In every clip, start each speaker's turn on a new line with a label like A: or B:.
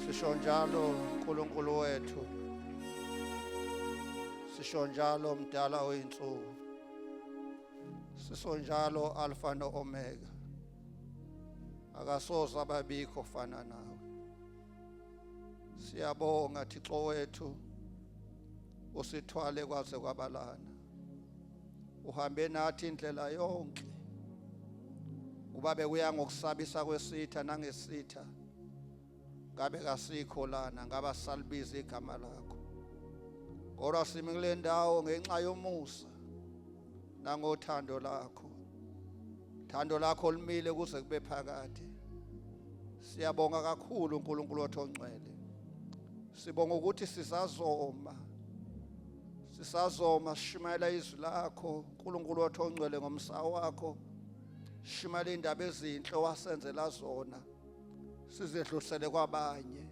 A: Sisho njalo uNkulunkulu wethu, sisho njalo mdala oyinsuku, sisho njalo Alpha no Omega, akasoze ababikho fana nawe. Siyabonga Thixo wethu, usithwale kwaze kwabalana, uhambe nathi indlela yonke, ubabe kuya ngokusabisa kwesitha nangesitha, ngabe kasikho lana, ngaba salibiza igama lakho. Kodwa simi kule ndawo ngenxa yomusa nangothando lakho, thando lakho limile kuze kube phakade. Siyabonga kakhulu uNkulunkulu wethu ongcwele, sibonga ukuthi sisazoma sishumayela izwi lakho uNkulunkulu wethu ongcwele ngomsa wakho, shumayela indaba ezinhle wasenzela zona, sizedlulisele kwabanye,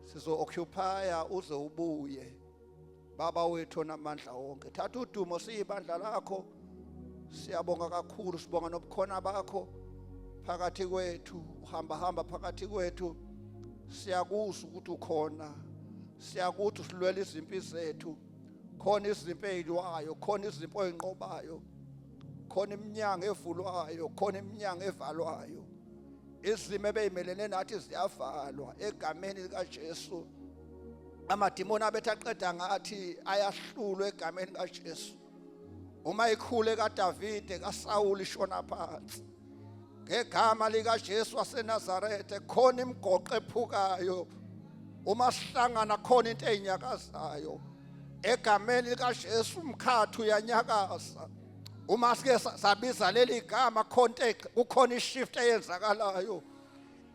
A: sizo-occupya uze ubuye. Baba wethu namandla wonke, thatha udumo siyibandla lakho. Siyabonga kakhulu, sibonga nobukhona bakho phakathi kwethu, uhamba phakathi kwethu. Siyakuzwa ukuthi ukhona, siyakuthi usilwela izimpi zethu, khona izimpi ezilwayo, khona izimpi oyinqobayo, khona iminyango evulwayo, khona iminyango evalwayo. Izimo ebeyimelene nathi ziyavalwa egameni likaJesu. Amadimoni abethu aqeda ngathi ayahlulwa egameni likaJesu. Uma ikhule kaDavide kaSawuli ishona phansi, ngegama likaJesu waseNazarethe khona imigoqo ephukayo. Uma sihlangana khona into ezinyakazayo egameni likaJesu, umkhathi uyanyakaza. Uma sike sabiza leli gama kukhona ishift eyenzakalayo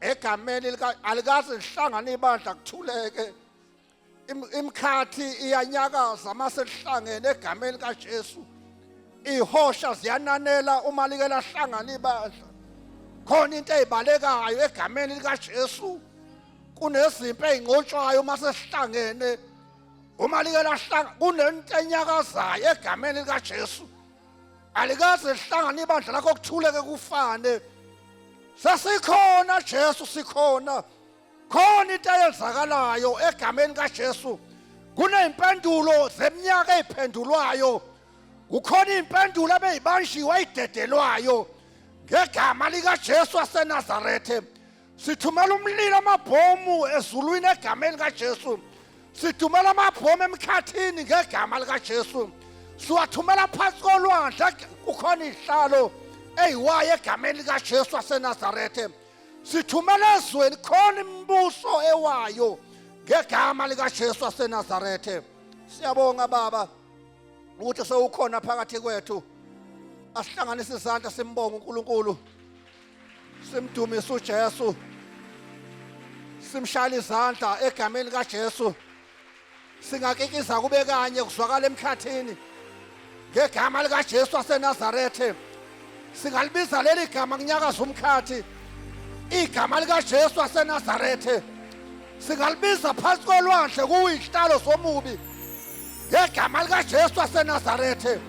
A: egameni alikaze lihlangane ibandla kuthuleke. Imkhathi iyanyakaza mase lihlangene egameni kaJesu. Ihosha ziyananela uma like lahlangana ibandla. Khona into ezibalekayo egameni likaJesu. Kunezimpi ezingqotshwayo mase sihlangene uma like lahlangana, kunento enyakazayo egameni likaJesu. Alikaze lihlangane ibandla lakho kuthuleke kufane. Sasikhona Jesu, sikhona. Khona into eyenzakalayo egameni kaJesu. Kunezimpendulo zeminyaka eziphendulwayo, kukhona impendulo ebeyibanjiwe ezidedelwayo ngegama likaJesu waseNazarethe. Sithumela umlilo amabhomu ezulwini egameni kaJesu. Sithumela amabhomu emkhathini ngegama likaJesu. Siwathumela phansi kolwandle, kukhona izihlalo eziwayo egameni likaJesu waseNazarethe. Sithumela ezweni, khona imibuso ewayo ngegama likaJesu waseNazarethe. Siyabonga Baba ukuthi sewukhona phakathi kwethu. Asihlanganise izandla simbonga uNkulunkulu, simdumise uJesu, simshayela izandla egameni likaJesu. Singakikiza kube kanye kuzwakala emkhathini ngegama likaJesu waseNazarethe. Singalibiza leli gama kunyakaza umkhathi, igama likaJesu waseNazarethe. Singalibiza phansi kolwandle kuyihlalo somubi ngegama likaJesu waseNazarethe.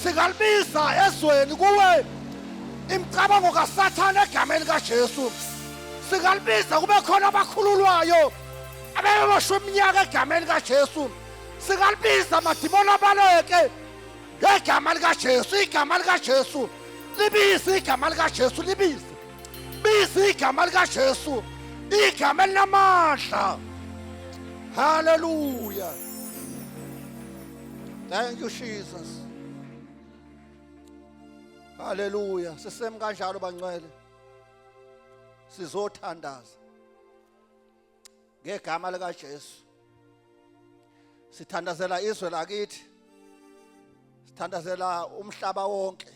A: Singalibiza ezweni kuwe imicabango kaSathane egameni likaJesu. Singalibiza kube khona abakhululwayo abebashwe iminyaka egameni likaJesu. Singalibiza amadimoni abaleke ngegama likaJesu. Igama likaJesu libize, igama likaJesu libize, bize igama likaJesu, igama elinamandla. Hallelujah. Thank you Jesus. Hallelujah. Sisem kanjalo bangcwele, sizothandaza ngegama likaJesu. Sithandazela izwe lakithi, sithandazela umhlaba wonke,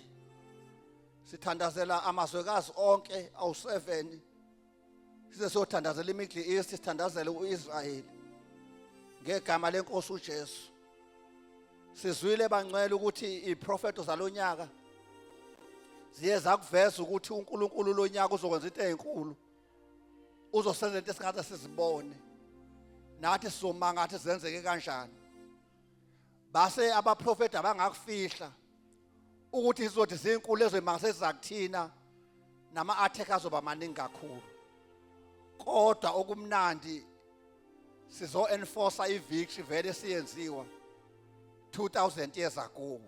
A: sithandazela amazwekazi onke awu7. Size sothandazela iMiddle East, sithandazele uIsrael ngegama lenkosi uJesu. Sizwile bangcwele ukuthi iprofeto zalonyaka ziye zakuveza ukuthi uNkulunkulu lonyaka uzokwenza into ezinkulu, uzosenza into esingaze sizibone nathi sizomanga ngathi zenzeke kanjani. Base abaprofeti abangakufihla ukuthi izothi zinkulu ezemanga sezizakuthina nama-attack azoba maningi kakhulu. kodwa okumnandi sizo enforce ivictory vele siyenziwa 2000 years ago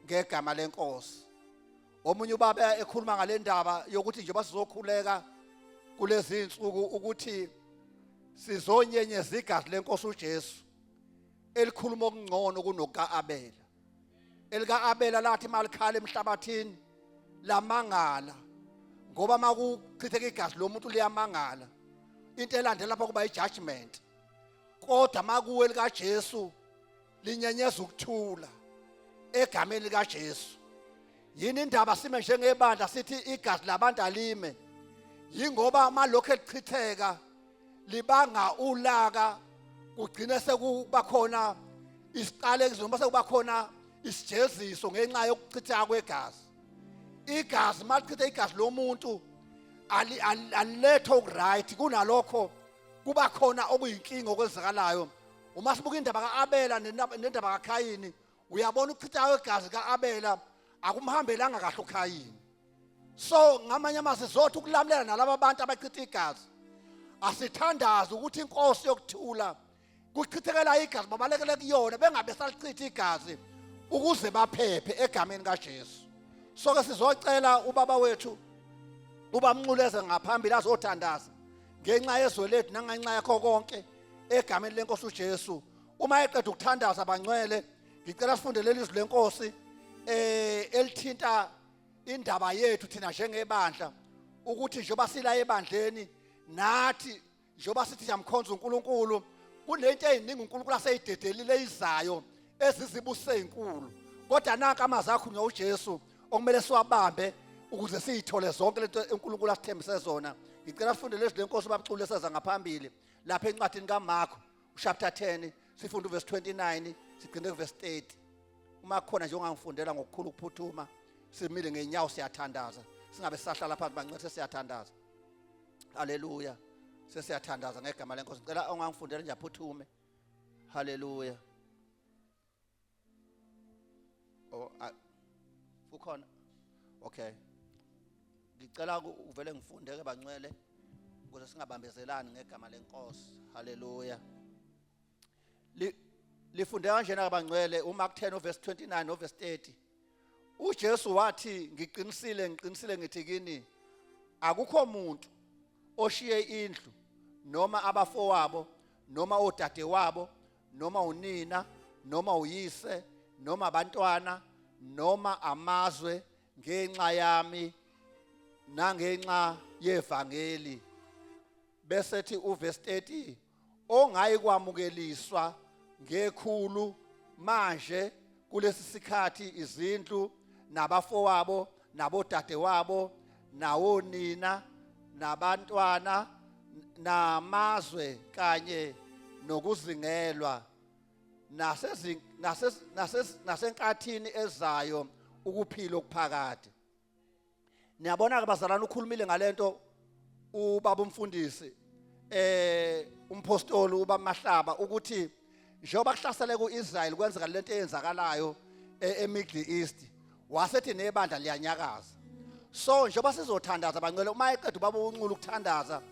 A: ngegama lenkosi. Omunye ubaba ekhuluma ngale ndaba yokuthi njengoba sizokhuleka kulezi insuku ukuthi sizonyenyeza igazi lenkosi uJesu elikhuluma okungcono kunoka Abela. Elika Abela lathi malikhala emhlabathini lamangala ngoba makuchitheka igazi lomuntu liyamangala. Into elandela lapha kuba ijudgment. Kodwa makuwe lika Jesu linyenyeza ukuthula egameni lika Jesu. Yini indaba sime njengebandla sithi igazi labantu alime? Yingoba malokho elichitheka libanga ulaka kugcina sekuba khona isiqalekiso noma sekuba khona isijeziso ngenxa yokuchitheka kwegazi. Igazi malichithe igazi lomuntu aliletho okuright kunalokho kuba khona okuyinkinga okwenzakalayo. Uma sibuka indaba kaAbela nendaba kaKhayini uyabona ukuchitheka kwegazi kaAbela akumhambelanga kahle uKhayini. So ngamanye amazwi zothi ukulamulela nalabo bantu abachitha igazi asithandaza ukuthi inkosi yokuthula kuchithekela igazi babalekele kuyona bengabe salichitha igazi ukuze baphephe egameni kaJesu. So ke sizocela ubaba wethu ubamnquleze ngaphambili azothandaza ngenxa yezwe lethu nangenxa yakho konke egameni lenkosi uJesu. Uma eqeda ukuthandaza abangcwele ngicela sifunde leli izwi lenkosi elithinta indaba yethu thina njengebandla ukuthi njoba sila ebandleni nathi njoba sithi siyamkhonza uNkulunkulu kunento eziningi uNkulunkulu aseyidedelile izayo ezizibuse ezinkulu. Kodwa nanka amazwi akho uJesu okumele siwabambe ukuze siyithole zonke lento uNkulunkulu asithembise zona. Ngicela sifunde lezi lenkosi babacule seza ngaphambili lapha encwadini kaMarko chapter 10 sifunde verse 29 sigcine verse 30. Uma khona nje ongangifundela ngokukhulu ukuphuthuma simile ngenyawo siyathandaza singabe sisahlala phansi bancethe siyathandaza. Haleluya. Sesiyathandaza ngegama lenkosi. Ngicela ongangifundela nje aphuthume. Haleluya. Ukhona? Okay. Ngicela uvele ngifunde ke bangcwele ukuze singabambezelani ngegama lenkosi. Haleluya. Lifunde kanjena abangcwele uMark 10 verse 29 no verse 30. uJesu wathi ngiqinisile ngithi kini akukho umuntu oshiye indlu noma abafowabo noma odadewabo noma unina noma uyise noma abantwana noma amazwe ngenxa yami nangenxa yevangeli. Bese thi uverse 30 ongayi kwamukeliswa ngekhulu manje kulesi sikhathi izindlu nabafowabo nabodadewabo nawonina nabantwana namazwe kanye nokuzingelwa nasenkathini ezayo ukuphila okuphakade. Niyabona ke bazalwane ukhulumile ngalento ubaba umfundisi umpostoli ubaba Mahlaba ukuthi njengoba kuhlasele kuIsrael kwenzeka lento eyenzakalayo eMiddle East wasethi nebandla liyanyakaza. So njengoba sizothandaza bangcwele uma eqeda ubaba uNculu ukuthandaza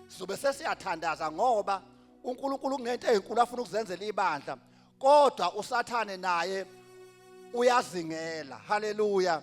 A: sizobe sesiyathandaza ngoba uNkulunkulu kunento ezinkulu afuna ukuzenzela ibandla kodwa usathane naye uyazingela. Haleluya.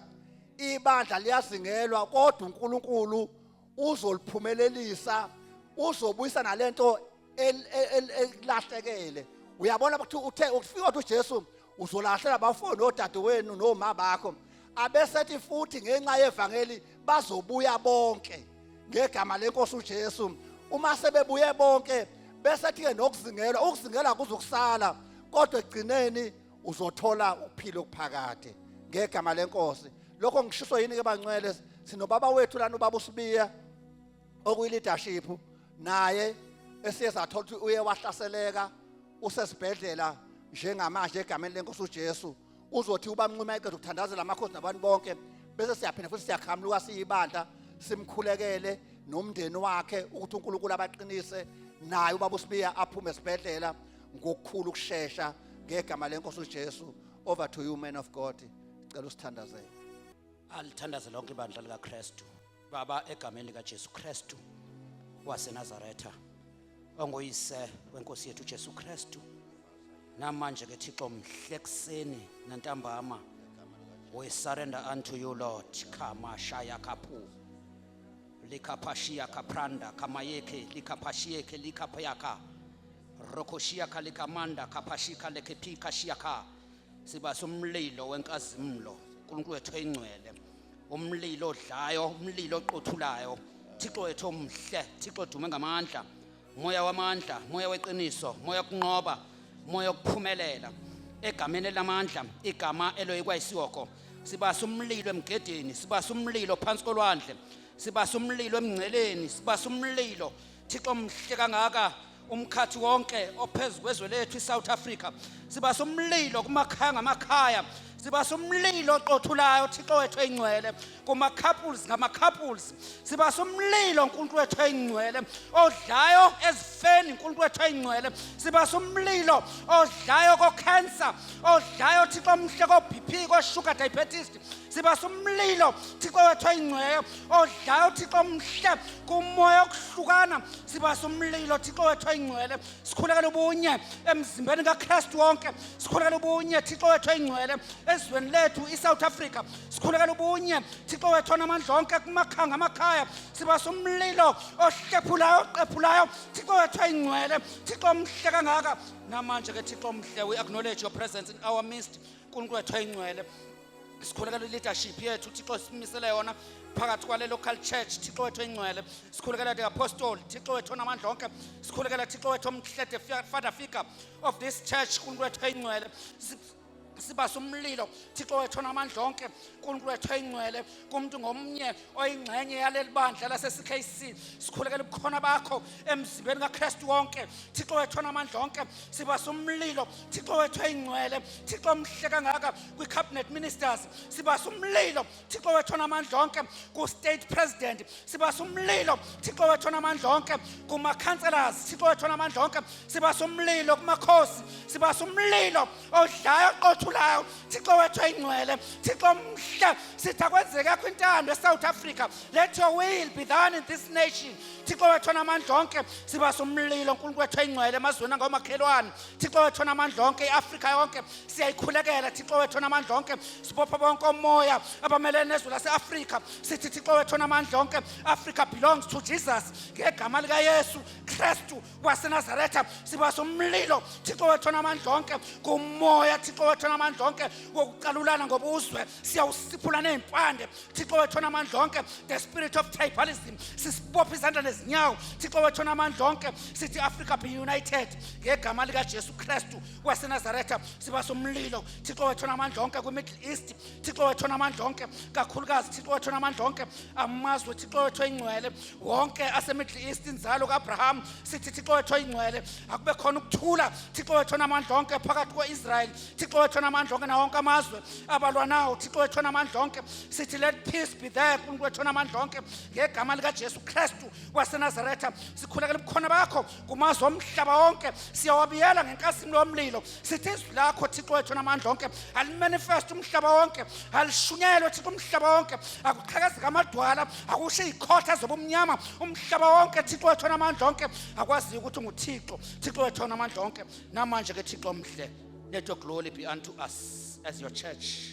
A: Ibandla liyazingelwa kodwa uNkulunkulu uzoliphumelelisa uzobuyisa nalento elahlekele. Uyabona ukuthi uthe ukufika uJesu uzolahlela abafowenu nodadewenu noma bakho abesethi futhi ngenxa yevangeli bazobuya bonke ngegama lenkosi uJesu. Uma sebebuye bonke bese ke nokuzingela ukuzingela kuzokusala kodwa egcineni uzothola ukuphila okuphakade ngegama lenkosi. Lokho ngishiso yini ke bangcwele sinobaba wethu lana ubaba uSibiya okuyi leadership naye esiyezathola ukuthi uye wahlaseleka usesibhedlela njengamanje egameni lenkosi uJesu. Uzothi ubamnquma eqeda ukuthandazela amakhosi nabantu bonke bese siyaphinda futhi siyakhamluka siyibandla simkhulekele nomndeni wakhe ukuthi uNkulunkulu abaqinise naye ubaba uSibiya aphume esibhedlela ngokukhulu ukusheshsha ngegama lenkosi uJesu. Over to you man of God. Cela usithandazele.
B: Alithandaze lonke ibandla likaKristu. Baba egameni likaJesu Kristu waseNazaretha ongoyise wenkosi yethu Jesu Kristu. Namanje ke Thixo mhle kuseni nantambama, we surrender unto you, Lord. Kama shaya kapu likapashia kapranda kamayeke likapashieke likapayaka rokoshiaka likamanda kapashika lekepika shiaka. Siba somlilo wenkazimlo uNkulunkulu wethu engcwele, umlilo odlayo, umlilo oqothulayo. Thixo wethu omhle, Thixo dume ngamandla, moya wamandla, moya weqiniso, moya kunqoba, moya ukuphumelela egameni lamandla, igama eloyikwa isiyoko. Sibasa umlilo emgedeni, sibasa umlilo phansi kolwandle, sibasa umlilo emngceleni, sibasa umlilo Thixo mhle kangaka umkhathi wonke ophezulu kwezwe lethu iSouth Africa. Sibasa umlilo kumakhaya ngamakhaya, sibasa umlilo oqothulayo Thixo wethu engcwele kuma-couples ngama-couples. Sibasa umlilo uNkulunkulu wethu engcwele odlayo ezifeni uNkulunkulu wethu engcwele. Sibasa umlilo odlayo ko-cancer, odlayo Thixo mhle ko-BP, ko-sugar diabetes. Sibasa umlilo Thixo wethu engcwele odlayo Thixo mhle kumoya okuhlukana. Sibasa umlilo Thixo wethu engcwele, sikhulekela ubunye emzimbeni kaKristu wonke, sikhulekela ubunye Thixo wethu engcwele ezweni lethu iSouth Africa, sikhulekela ubunye Thixo wethu onamandla onke kumakhaya ngamakhaya. Sibasa umlilo ohlephulayo oqephulayo Thixo wethu engcwele, Thixo mhle kangaka. Namanje ke Thixo mhle, we acknowledge your presence in our midst uNkulunkulu wethu engcwele. Sikhulekela leadership yethu Thixo simisele yona phakathi kwale local church Thixo wethu engcwele. Sikhulekela the apostle Thixo wethu onamandla onke, sikhulekela Thixo wethu omhlete father figure of this church uNkulunkulu wethu engcwele. Sibasa umlilo Thixo wethu onamandla onke uNkulunkulu wethu engcwele kumuntu ngomnye oyingxenye yaleli bandla lase-CKC. Sikhulekela ubukhona bakho emzimbeni kaKristu wonke Thixo wethu onamandla onke. Sibasa umlilo Thixo wethu engcwele, Thixo mhle kangaka kwi-cabinet ministers. Sibasa umlilo Thixo wethu onamandla onke ku-state president. Sibasa umlilo Thixo wethu onamandla onke kuma-councillors Thixo wethu onamandla onke. Sibasa umlilo kumakhosi, sibasa umlilo odlayo oqothulayo Thixo wethu engcwele. Thixo mhle sithi akwenzeke yakho intando eSouth Africa. Let your will be done in this nation Thixo wethu onamandla onke. Sibasa umlilo uNkulunkulu wethu engcwele emazweni angomakhelwane Thixo wethu onamandla onke, iAfrika yonke siyayikhulekela Thixo wethu onamandla onke. Sibopha bonke omoya abamelene nezwe lase-Afrika, sithi Thixo wethu onamandla onke, Africa belongs to Jesus ngegama likaYesu Kristu waseNazaretha. Sibasa umlilo Thixo wethu onamandla onke kumoya Thixo wethu onamandla onke wokucalulana ngobuzwe, siyawusiphula ney'mpande Thixo wethu onamandla onke. The spirit of tribalism sisibopha izandla nezinyawo Thixo wethu onamandla onke. Sithi Africa be united ngegama likaJesu Kristu waseNazaretha. Sibasa umlilo Thixo wethu onamandla onke kwi-Middle East Thixo wethu onamandla onke, kakhulukazi Thixo wethu onamandla onke amazwe Thixo wethu engcwele wonke ase-Middle East, inzalo kaAbraham. Sithi Thixo wethu engcwele akube khona ukuthula Thixo wethu onamandla onke phakathi kwe-Israel Thixo wethu onamandla onke nawonke amazwe abalwa nawo Thixo wethu onamandla onke. Sithi let peace be there uNkulunkulu wethu onamandla onke ngegama likaJesu Kristu waseNazaretha. Sikhulekela ubukhona bakho kumazwe omhlaba wonke, siyawabiyela ngenkazimulo yomlilo. Sithi izwi lakho Thixo wethu onamandla onke alimanifest umhlaba wonke, alishunyelwe Thixo umhlaba wonke, akuqhakazeke amadwala, akusho iy'khotha zobumnyama umhlaba wonke Thixo wethu onamandla onke akwaziyo ukuthi unguThixo Thixo wethu onamandla onke. Namanje ke Thixo mhle, let your glory be unto us as your church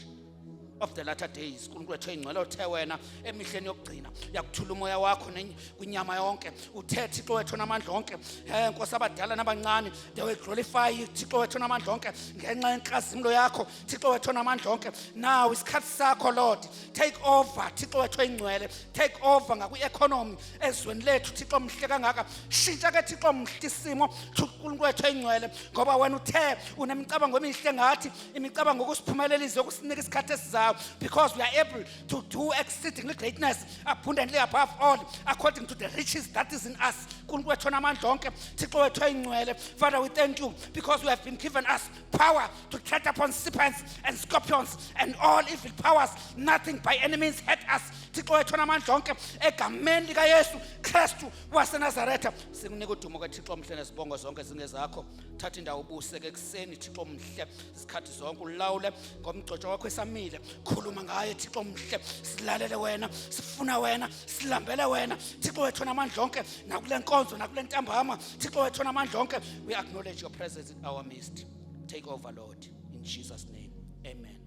B: of the latter days. uNkulunkulu wethu engcwele uthe wena emihleni yokugcina yakuthula umoya wakho kwinyama yonke. Uthe Thixo wethu onamandla onke, Nkosi, abadala nabancane they will glorify you Thixo wethu onamandla onke ngenxa yenkazimulo yakho Thixo wethu onamandla onke. Now isikhathi sakho Lord, take over Thixo wethu engcwele, take over ngakwi-economy ezweni lethu Thixo mhle kangaka. Shintsha ke Thixo mhle isimo uNkulunkulu wethu engcwele, ngoba wena uthe unemicabango emihle ngathi, imicabango yokusiphumelelisa, yokusinika isikhathi esizayo, because we are able to do exceedingly greatness abundantly above all according to the riches that is in us. uNkulunkulu wethu onamandla onke Thixo wethu engcwele. Father, we thank you because we have been given us power to tread upon serpents and scorpions and all evil powers. Nothing by any means hurt us Thixo wethu onamandla onke egameni likaYesu uKristu waseNazaretha. Sikunika udumo ke Thixo omhle nesibongo zonke zingezakho. Thatha indawo ubuse ke ekseni Thixo omhle, izikhathi zonke ulawule ngomgcotsho wakho esamile. Khuluma ngaye Thixo omhle, silalele wena, sifuna wena, silambele wena. Thixo wethu namandla onke nakule nkonzo nakule ntambama. Thixo wethu namandla onke, we acknowledge your presence in our midst. Take over, Lord, in Jesus' name. Amen.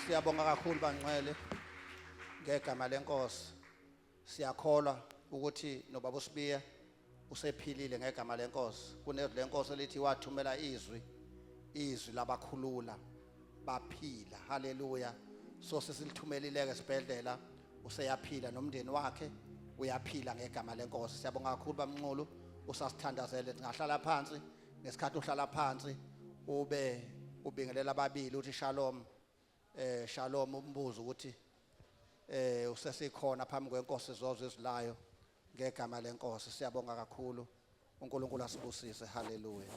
A: Siyabonga kakhulu bangcwele ngegama lenkosi. Siyakholwa ukuthi nobaba uSibiya usephilile ngegama lenkosi. Kunezwi lenkosi elithi wathumela izwi labakhulula baphila. Haleluya. So sesilithumelile ke esibhedlela useyaphila nomndeni wakhe uyaphila ngegama lenkosi. Siyabonga kakhulu bamnqulu usasithandazele ngahlala phansi ngesikhathi uhlala phansi ube ubingelela ababili uthi shalom. Shalom umbuzo ukuthi usesikhona phambi kwenkosi zozo ezilayo ngegama lenkosi. Siyabonga kakhulu uNkulunkulu asibusise. Haleluya.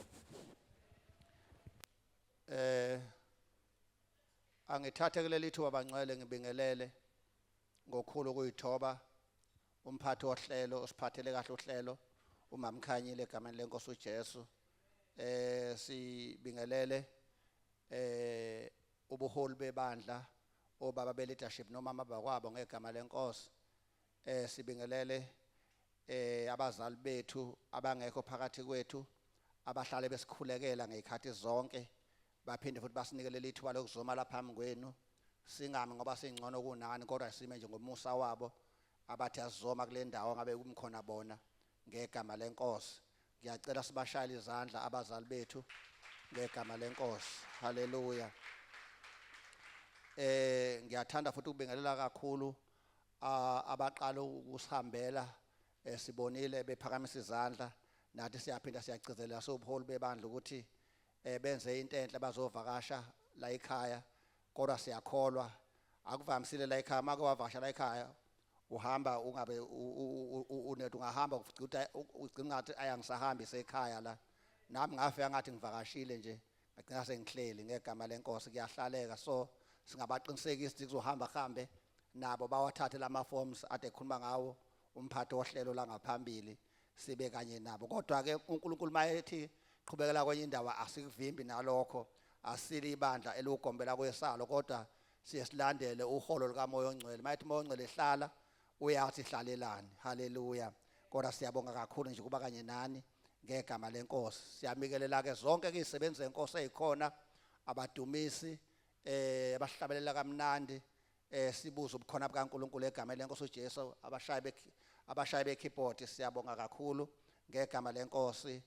A: Angithathe kuleli thuba bangcwele ngibingelele ngokhulu ukuyithoba umphathi wohlelo osiphathele kahle uhlelo uMamkhanyile egameni lenkosi uJesu. Sibingelele ubuholi bebandla obaba be-leadership nomama bakwabo ngegama lenkosi. Sibingelele abazali bethu abangekho phakathi kwethu abahlale besikhulekela ngezikhathi zonke, baphinde futhi basinikele lithuba lokuzoma lapha phambi kwenu. Singami ngoba singcono kunani kodwa sime nje ngomusa wabo abathi asizoma kule ndawo ngabe kumkhona bona ngegama lenkosi. Ngiyacela sibashayele izandla abazali bethu ngegama lenkosi. Haleluya. Ngiyathanda futhi ukubingelela kakhulu abaqala ukusihambela. Sibonile bephakamisa izandla nathi siyaphinda siyagcizelela sobuholi bebandla ukuthi benze into enhle bazovakasha la ekhaya, kodwa siyakholwa akuvamisile la ekhaya. Maka wavakasha la ekhaya uhamba ungabe unethi ungahamba ugcina ngathi ayangisahambi esekhaya la. Nami ngafika ngathi ngivakashile nje ngagcina sengihleli ngegama lenkosi. Kuyahlaleka, so singabaqinisekisa ukuthi kuzohamba hambe nabo bawathathe lama forms ade khuluma ngawo umphathi wohlelo la ngaphambili sibe kanye nabo. Kodwa ke uNkulunkulu mayethi qhubekela kwenye indawo asikuvimbi nalokho, asili ibandla elugombela kwesalo, kodwa siyesilandele uholo likaMoya oNgcwele. Mayethi Moya oNgcwele hlala uyathi hlalelani. Haleluya. Kodwa siyabonga kakhulu nje kuba kanye nani ngegama lenkosi. Siyamikelela ke zonke ke izisebenzi zenkosi ezikhona, abadumisi abahlabelela kamnandi, sibuza ubukhona bukaNkulunkulu egama lenkosi uJesu, abashayi bekeyboard siyabonga kakhulu ngegama lenkosi.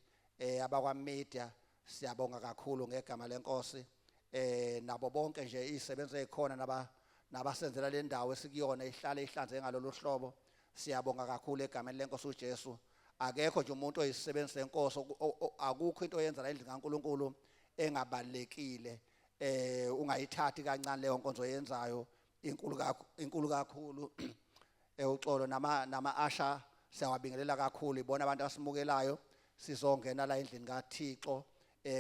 A: Abakwa media siyabonga kakhulu ngegama lenkosi. Nabo bonke nje izisebenzi ezikhona nabasenzela le ndawo esikuyona ihlale ihlanze ngalolu hlobo siyabonga kakhulu egameni lenkosi uJesu. Akekho nje umuntu oyisisebenzi senkosi, akukho into oyenza la endlini kaNkulunkulu engabalekile. Ungayithathi kancane leyo nkonzo oyenzayo, inkulu kakhulu. Uxolo nama asha siyawabingelela kakhulu, ibona abantu asimukelayo sizongena la endlini kaThixo.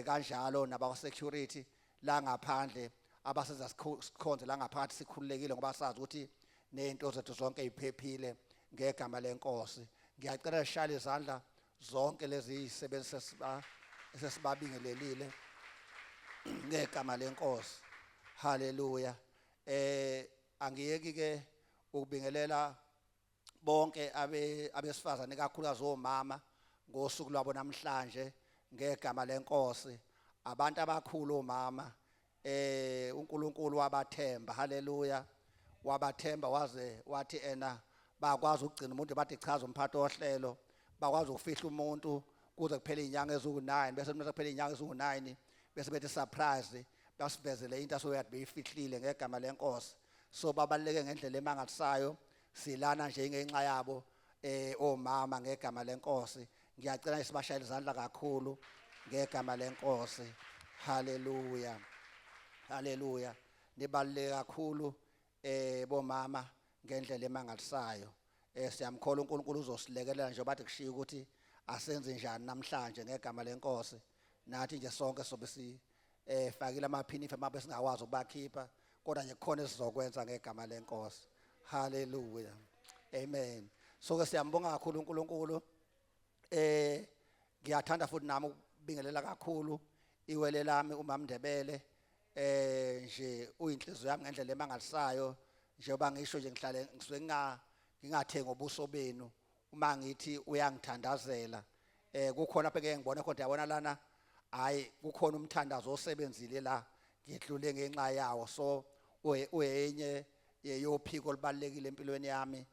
A: Kanjalo naba security la ngaphandle abasenza sikhonze la ngaphakathi sikhululekile ngoba sazi ukuthi nezinto zethu zonke iziphephile ngegama lenkosi. Ngiyacela sishayele izandla zonke lezi izisebenzi esesibabingelelile ngegama lenkosi. Haleluya. Angiyeki ke ukubingelela bonke abesifazane kakhulukazi omama ngosuku lwabo namhlanje ngegama lenkosi. Abantu abakhulu omama, uNkulunkulu wabathemba. Haleluya. Wabathemba waze wathi ena bakwazi ukugcina umuntu bathi chaza umphathi wohlelo, bakwazi ukufihla umuntu kuze kuphele inyanga eziwu9, bese mase kuphele inyanga eziwu9 bese bethi surprise basivezele into asoyathi beyifihlile ngegama lenkosi. So babaleke ngendlela emangalisayo, silana nje ngenxa yabo omama ngegama lenkosi. Ngiyacela isibashayele izandla kakhulu ngegama lenkosi. Haleluya. Haleluya. Nibaluleke kakhulu bomama ngendlela emangalisayo. Siyamkhola uNkulunkulu uzosilekelela nje bathi kushiya ukuthi asenze njani namhlanje ngegama lenkosi. Nathi nje sonke sobe fakile amaphinifa mabe singakwazi ukubakhipha, kodwa nje kukhona esizokwenza ngegama lenkosi. Haleluya. Amen. so ke siyambonga kakhulu uNkulunkulu. Ngiyathanda futhi nami ukubingelela kakhulu iwele lami uMama Ndebele. Nje uyinhliziyo yami ngendlela emangalisayo njengoba ngisho nje ngihlale ngisuke ngingathenga ubuso benu uma ngithi uyangithandazela. Kukhona pheke ngibona kodwa yabona lana hayi kukhona umthandazo osebenzile la ngidlule ngenxa yawo, so uyenye yophiko libalekile empilweni yami.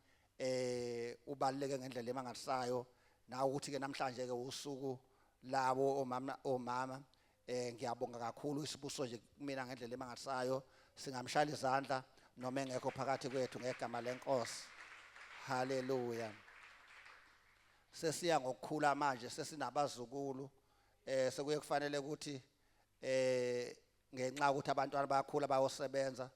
A: Ubaleke ngendlela emangalisayo na ukuthi ke namhlanje ke usuku labo omama. Ngiyabonga kakhulu isibuso nje kumina ngendlela emangalisayo, singamshaya izandla noma engekho phakathi kwethu ngegama lenkosi. Haleluya. Sesiya ngokukhula manje, sesinabazukulu. Sekuye kufanele ukuthi ngenxa ukuthi abantwana bayakhula bayosebenza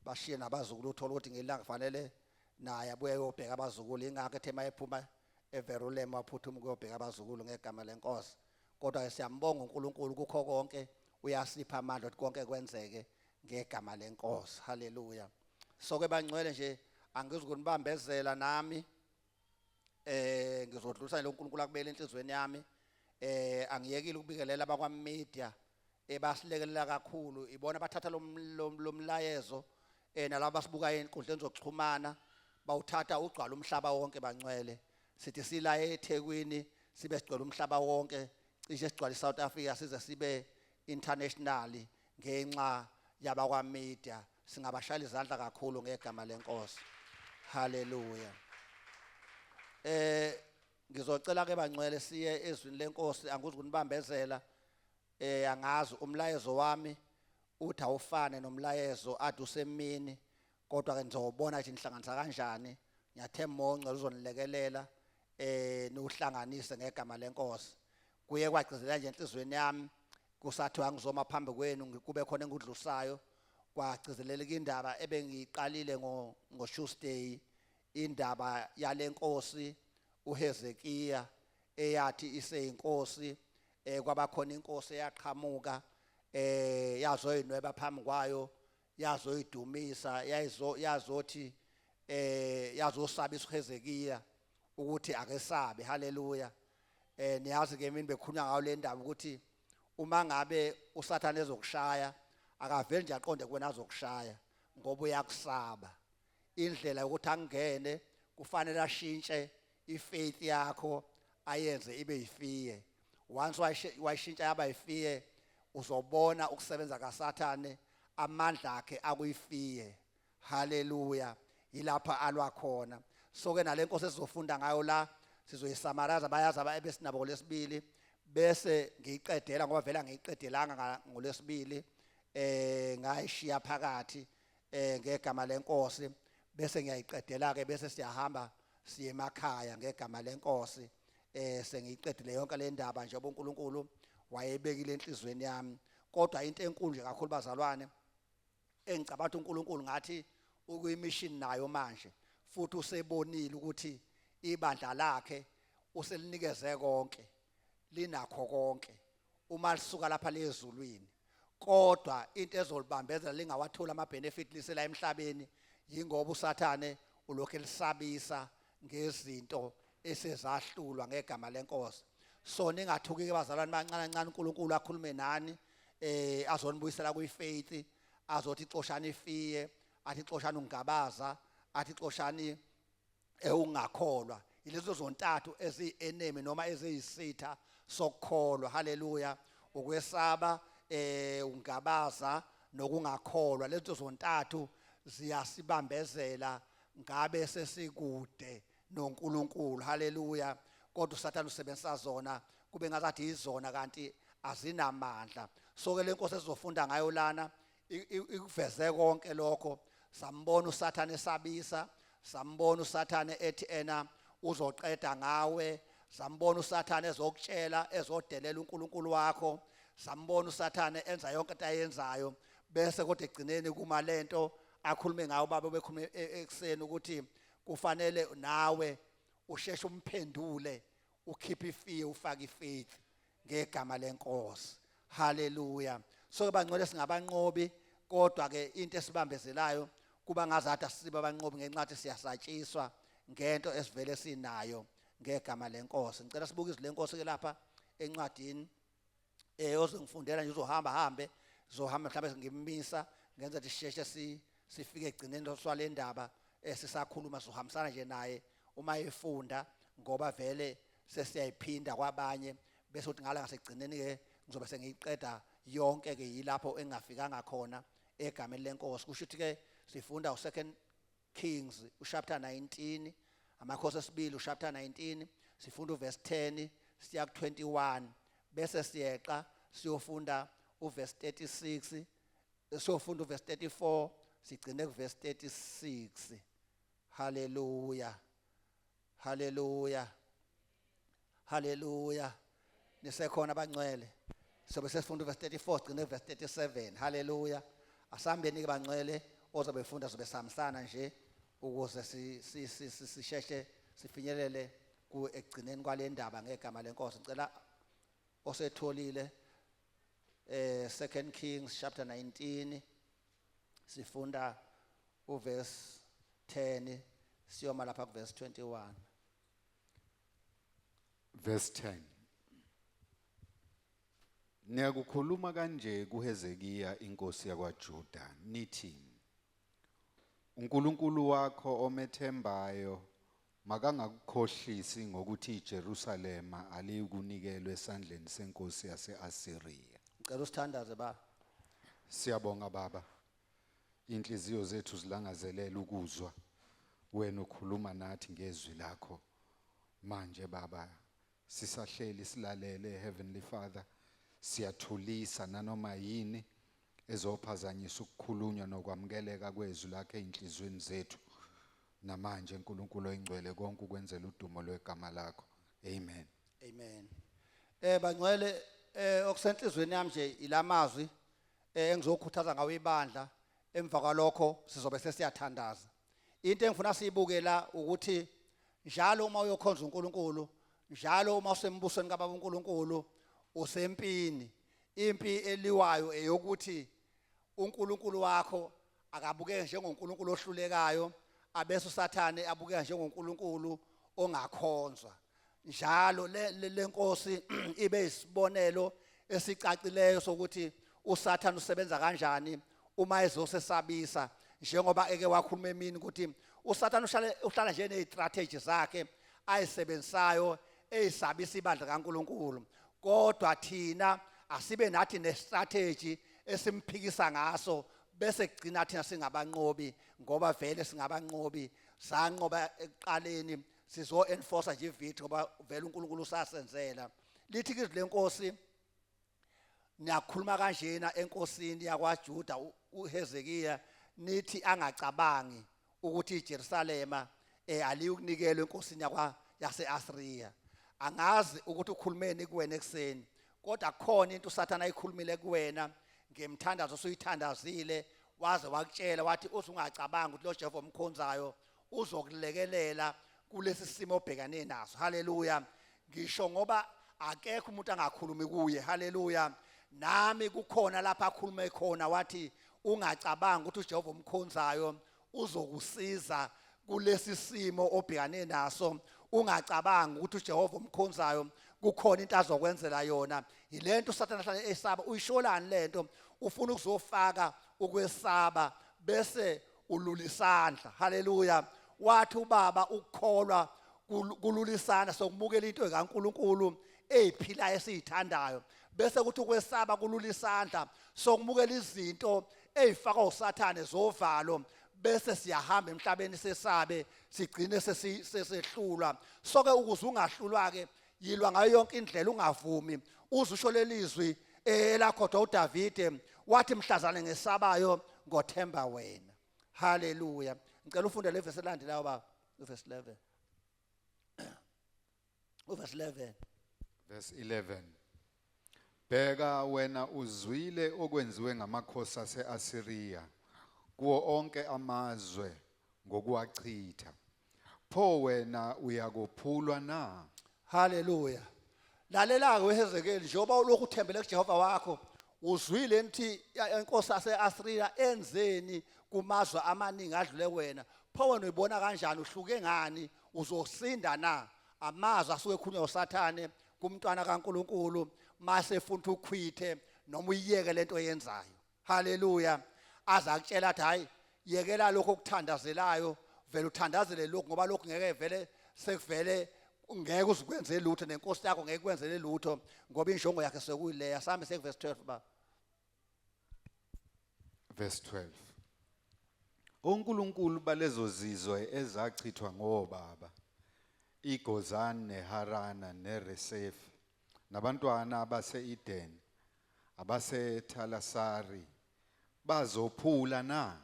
A: bashiye nabazukulu, uthola ukuthi ngelanga kufanele naye abuye uyobheka abazukulu. Ingakho ethe mayephuma eVerulem waphuthuma ukuyobheka abazukulu ngegama lenkosi. Kodwa siyambonga uNkulunkulu kukho konke, uyasipha amandla ukuthi konke kwenzeke ngegama lenkosi. Haleluya. So ke bangcwele nje angizukunibambezela nami. Ngizodlulisa lo uNkulunkulu akubele enhlizweni yami. Angiyekile ukubikelela abakwamedia basilekelela kakhulu. Ibona bathatha lo mlayezo nalabo basibuka einkundleni zokuxhumana bawuthatha ugcwala umhlaba wonke bangcwele. Sithi sila eThekwini sibe sigcwala umhlaba wonke, cishe sigcwala iSouth Africa size sibe internationally ngenxa yabakwamedia. Singabashaya izandla kakhulu ngegama lenkosi. Haleluya. Ngizocela ke bangcwele siye ezwini lenkosi, angizukunibambezela. Angazi umlayezo wami uthi awufane nomlayezo ade usemini, kodwa ke nizobona ukuthi nihlanganisa kanjani. Ngiyathemba ngicela uzonilekelela niuhlanganise ngegama lenkosi. Kuye kwagcizela nje enhlizweni yami kusathiwa ngizoma phambi kwenu kube khona engudlusayo. Kwagcizeleleka indaba ebengiqalile ngo Tuesday, indaba yalenkosi uHezekiya eyathi iseyinkosi. Kwabakhona inkosi eyaqhamuka yazoyinweba phambi kwayo, yazoyidumisa, yazothi yazosabisa uHezekiya ukuthi akesabe. Haleluya. Niyazi ke mina bekhulunywa ngayo le ndaba ukuthi uma ngabe uSathane ezokushaya akaveli nje aqonde kuwena azokushaya ngoba uyakusaba. Indlela yokuthi angene kufanele ashintshe ifaith yakho ayenze ibe yifiye. Once wayishintsha yaba yifiye uzobona ukusebenza kaSathane, amandla akhe akuyifiye. Haleluya. Yilapha alwa khona. So ke nalenkosi esizofunda ngayo la sizoyisamaraza bayazi abesinabo lesibili bese ngiyiqedela ngoba vela ngiyiqedelanga ngolesibili. Ngayishiya phakathi ngegama lenkosi bese ngiyayiqedela ke bese siyahamba siye emakhaya ngegama lenkosi. Sengiyiqedile yonke le ndaba njengoba uNkulunkulu wayebekile enhlizweni yami. Kodwa into enkulu nje kakhulu bazalwane, engicabanga uNkulunkulu ngathi ukuyimission nayo manje futhi usebonile ukuthi ibandla lakhe uselinikeze konke, linakho konke uma lisuka lapha lezulwini. Kodwa into ezolibambezela lingawathola ama benefit lisela emhlabeni yingoba uSathane ulokhu elisabisa ngezinto esezahlulwa ngegama lenkosi. So ningathuki ke bazalwane bancane kancane, uNkulunkulu akhulume nani, azonibuyisela kuyifaith, azothi xoshana ifiye, athi xoshana ungabaza, athi xoshani ungakholwa. Ilezo zontathu ezienemy noma eziyisitha sokukholwa. Haleluya. Ukwesaba, ungabaza nokungakholwa, lezo zontathu ziyasibambezela ngabe sesikude noNkulunkulu. Haleluya. Kodwa uSathane usebenzisa zona kube ngazathi izona kanti azinamandla. So ke lenkosi esizofunda ngayo lana ikuveze konke lokho. Sambona uSathane esabisa, sambona uSathane ethi ena uzoqeda ngawe, sambona uSathane ezokutshela ezodelela uNkulunkulu wakho, sambona uSathane enza yonke into ayenzayo bese kodwa egcineni kuma lento akhulume ngayo baba bekhulume ekseni ukuthi kufanele nawe usheshe umphendule, ukhiphe ifiye, ufake ifaith ngegama lenkosi. Haleluya. So bangcwele singabanqobi, kodwa ke into esibambezelayo kuba ngazathi asibe abanqobi ngenxa ukuthi siyasatshiswa ngento esivele sinayo ngegama lenkosi. Ngicela sibuke izwi lenkosi ke lapha encwadini ozongifundela nje uzohamba hambe mhlawumbe ngimisa ngenza ukuthi sisheshe sifike egcineni swale ndaba sisakhuluma sohambisana nje naye uma efunda ngoba vele sesiyayiphinda kwabanye bese uthi ngala ngasegcineni ke ngizobe sengiyiqeda yonke ke yilapho engafikanga khona egameni lenkosi. Kusho ukuthi ke sifunda u2 Kings chapter 19 amakhosi esibili chapter 19 sifunda uverse 10 siya ku 21 bese siyeqa siyofunda uverse 36 siyofunda uverse 34 sigcine kuverse 36. Hallelujah, hallelujah, hallelujah. Nisekhona abangcwele sobe sesifunda uverse 34 sigcine kuverse 37. Hallelujah. Asambeni ke bangcwele ozobe befunda sobe samsana nje ukuze sisheshe sifinyelele ku egcineni kwale ndaba ngegama lenkosi. Ngicela osetholile 2 Kings chapter 19 sifunda uverse 10 siyoma lapha ku verse 21.
C: Verse 10. Niyakukhuluma kanje kuHezekiya inkosi yakwaJuda nithi uNkulunkulu wakho omethembayo makangakukhohlisi ngokuthi iJerusalema aliyikunikelwe esandleni senkosi yase-Asiriya.
A: Ngicela usithandaze ba.
C: Siyabonga baba. Inhliziyo zethu zilangazelela ukuzwa wena ukhuluma nathi ngezwi lakho. Manje baba sisahleli silalele Heavenly Father siyathulisa nanoma yini ezophazanyisa ukukhulunywa nokwamukeleka kwezwi lakhe einhlizweni zethu. Namanje uNkulunkulu oyingcwele konke ukwenzela udumo lwegama lakho. Amen.
A: Amen. Bangcwele okusenhlizweni yami nje ilamazwi engizokhuthaza ngawo ibandla emva kwalokho sizobe sesiyathandaza. Into engifuna siyibukela ukuthi njalo uma uyokhonza uNkulunkulu, njalo uma usembusweni kaBaba uNkulunkulu usempini. Impi eliwayo eyokuthi uNkulunkulu wakho akabukeke njengoNkulunkulu ohlulekayo, abese uSathane abukeka njengoNkulunkulu ongakhonzwa. Njalo lenkosi ibe isibonelo esicacileyo sokuthi uSathane usebenza kanjani uma ezosesabisa, njengoba eke wakhuluma emini ukuthi uSathane uhlala nje nezistrategy zakhe ayisebenzisayo ezisabisa ibandla kaNkulunkulu. Kodwa thina asibe nathi nestrategy esimphikisa ngaso bese kugcina thina singabanqobi, ngoba vele singabanqobi sanqoba ekuqaleni sizo enforce nje ivithu ngoba vele uNkulunkulu usasenzela. Lithi ke lenkosi niyakhuluma kanjena enkosini yakwaJuda uHezekiya nithi angacabangi ukuthi iJerusalema aliyukunikelwe enkosini yase-Asiriya. Angazi ukuthi ukhulumeni kuwena ekseni, kodwa khona into uSathane ayikhulumile kuwena ngemthandazo osuyithandazile waze wakutshela wathi usungacabanga ukuthi lo Jehova omkhonzayo uzokulekelela kulesi simo obhekane naso. Haleluya. Ngisho ngoba akekho umuntu angakhulumi kuye. Haleluya. Nami kukhona lapha akhulume khona wathi ungacabanga ukuthi uJehova omkhonzayo uzokusiza kulesi simo obhekane naso. Ungacabanga ukuthi uJehova omkhonzayo kukhona into azokwenzela yona. Yilento uSathane ahlale esaba. Uyisholani lento? Ufuna ukuzofaka ukwesaba bese ululisandla. Haleluya. Wathi ubaba ukukholwa kululisana sokumukela into kaNkulunkulu eziphilayo esizithandayo, bese kuthi ukwesaba kululisandla sokumukela izinto ezifaka uSathane zovalo, bese siyahamba emhlabeni sesabe sigcine sesehlulwa. Soke ukuze ungahlulwa ke yilwa ngayo yonke indlela ungavumi. Uzusho lelizwi elakhoda uDavide wathi mhlazane ngesabayo ngothemba wena. Haleluya. Ngicela ufunde le verse elandelayo baba, uverse 11. Uverse 11.
C: Verse 11. Bheka wena uzwile okwenziwe ngamakhosi ase-Asiriya kuwo onke amazwe ngokuwachitha. Pho wena uyakophulwa na?
A: Haleluya. Lalela-ke weHezekeli, njengoba ulokhu uthembele kuJehova wakho, uzwile nithi inkosi yase-Asiriya enzeni kumazwe amaningi adlule wena. Pho wena uyibona kanjani? Uhluke ngani uzosinda na amazwi asuke ekhulunywa uSathane kumntwana kaNkuluNkulu mase futhi ukhwithe noma uyiyeke lento oyenzayo. Haleluya. Aza akutshela athi hayi yekela lokho okuthandazelayo vele uthandazele lokho ngoba lokho ngeke vele sekuvele ngeke uzikwenze lutho nenkosi yakho ngeke kwenzele lutho ngoba injongo yakhe sekuyileya. Sambe sekuverse 12 ba.
C: Verse 12. uNkulunkulu balezo zizwe ezachithwa ngobaba iGozani neHarana neResefi nabantwana base-Eden abase-Thalasari bazophula na?